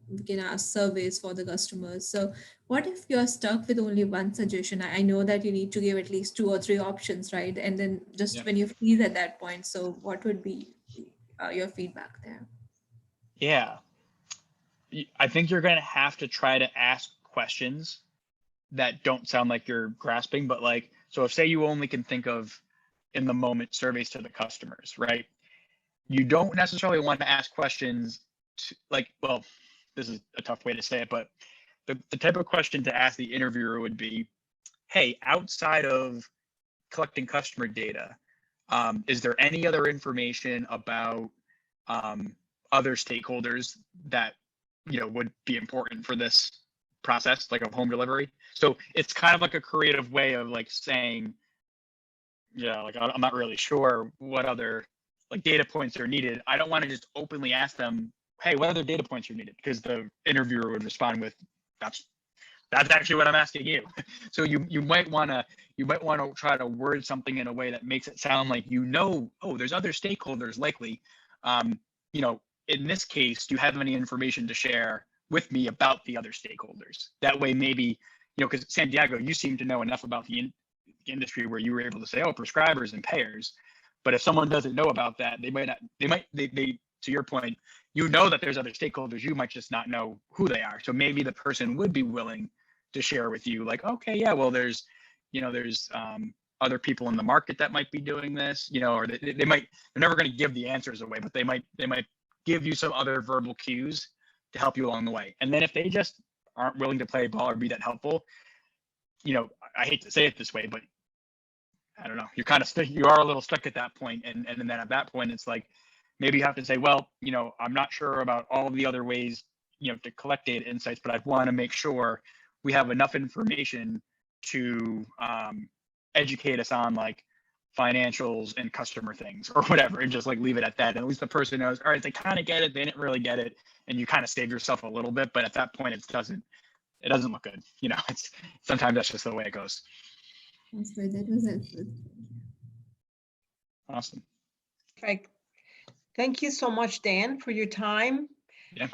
we can ask surveys for the customers. So what if you're stuck with only one suggestion? I know that you need to give at least 2 or 3 options, right? And then just when you freeze at that point, so what would be your feedback there? Yeah. I think you're going to have to try to ask questions that don't sound like you're grasping, but like, so if say you only can think of in the moment surveys to the customers, right? You don't necessarily want to ask questions to, like, well, this is a tough way to say it, but the type of question to ask the interviewer would be, hey, outside of collecting customer data, is there any other information about other stakeholders that, you know, would be important for this process, like of home delivery? So it's kind of like a creative way of like saying, yeah, like I'm not really sure what other like data points are needed. I don't want to just openly ask them, hey, what other data points are needed? Because the interviewer would respond with, that's actually what I'm asking you. So you might want to try to word something in a way that makes it sound like, you know, oh, there's other stakeholders likely. You know, in this case, do you have any information to share with me about the other stakeholders? That way, maybe, you know, because Santiago, you seem to know enough about the industry where you were able to say, oh, prescribers and payers. But if someone doesn't know about that, they to your point, you know that there's other stakeholders, you might just not know who they are. So maybe the person would be willing to share with you, like, okay, yeah, well, there's other people in the market that might be doing this, you know, or they're never going to give the answers away, but they might give you some other verbal cues to help you along the way. And then if they just aren't willing to play ball or be that helpful, you know, I hate to say it this way, but I don't know, you're kind of stuck, you are a little stuck at that point. And then at that point, it's like, maybe you have to say, well, you know, I'm not sure about all of the other ways, you know, to collect data insights, but I want to make sure we have enough information to educate us on like financials and customer things or whatever, and just like leave it at that. And at least the person knows, all right, they kind of get it, they didn't really get it, and you kind of save yourself a little bit. But at that point, it doesn't look good. You know, it's sometimes that's just the way it goes. That's great. That was helpful. Awesome. Perfect. Thank you so much, Dan, for your time. Yeah.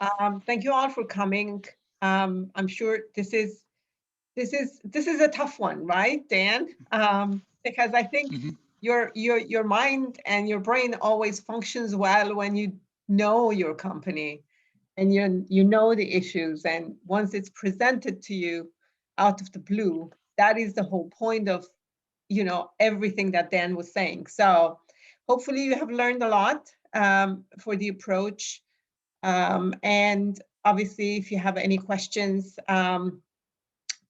Thank you all for coming. I'm sure this is a tough one, right, Dan? Because I think your mind and your brain always functions well when you know your company. and you know the issues, and once it's presented to you out of the blue, that is the whole point of, you know, everything that Dan was saying. So hopefully you have learned a lot for the approach. And obviously, if you have any questions,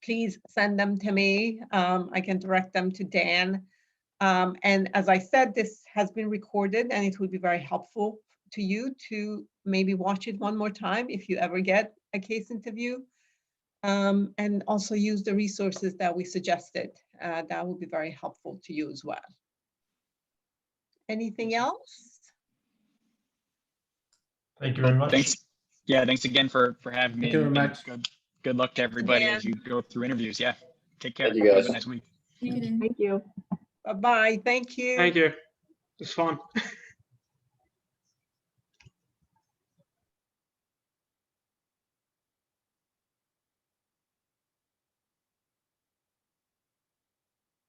please send them to me. I can direct them to Dan. And as I said, this has been recorded, and it would be very helpful to you to maybe watch it one more time if you ever get a case interview. And also use the resources that we suggested. That would be very helpful to you as well. Anything else? Thank you very much. Thanks. Yeah, thanks again for having me. Thank you very and much. Good luck to everybody Dan. as you go through interviews. Yeah, take care. Thank you, guys. Have a nice week. Thank you. Thank you. Bye-bye. Thank you. Thank you. It's fun.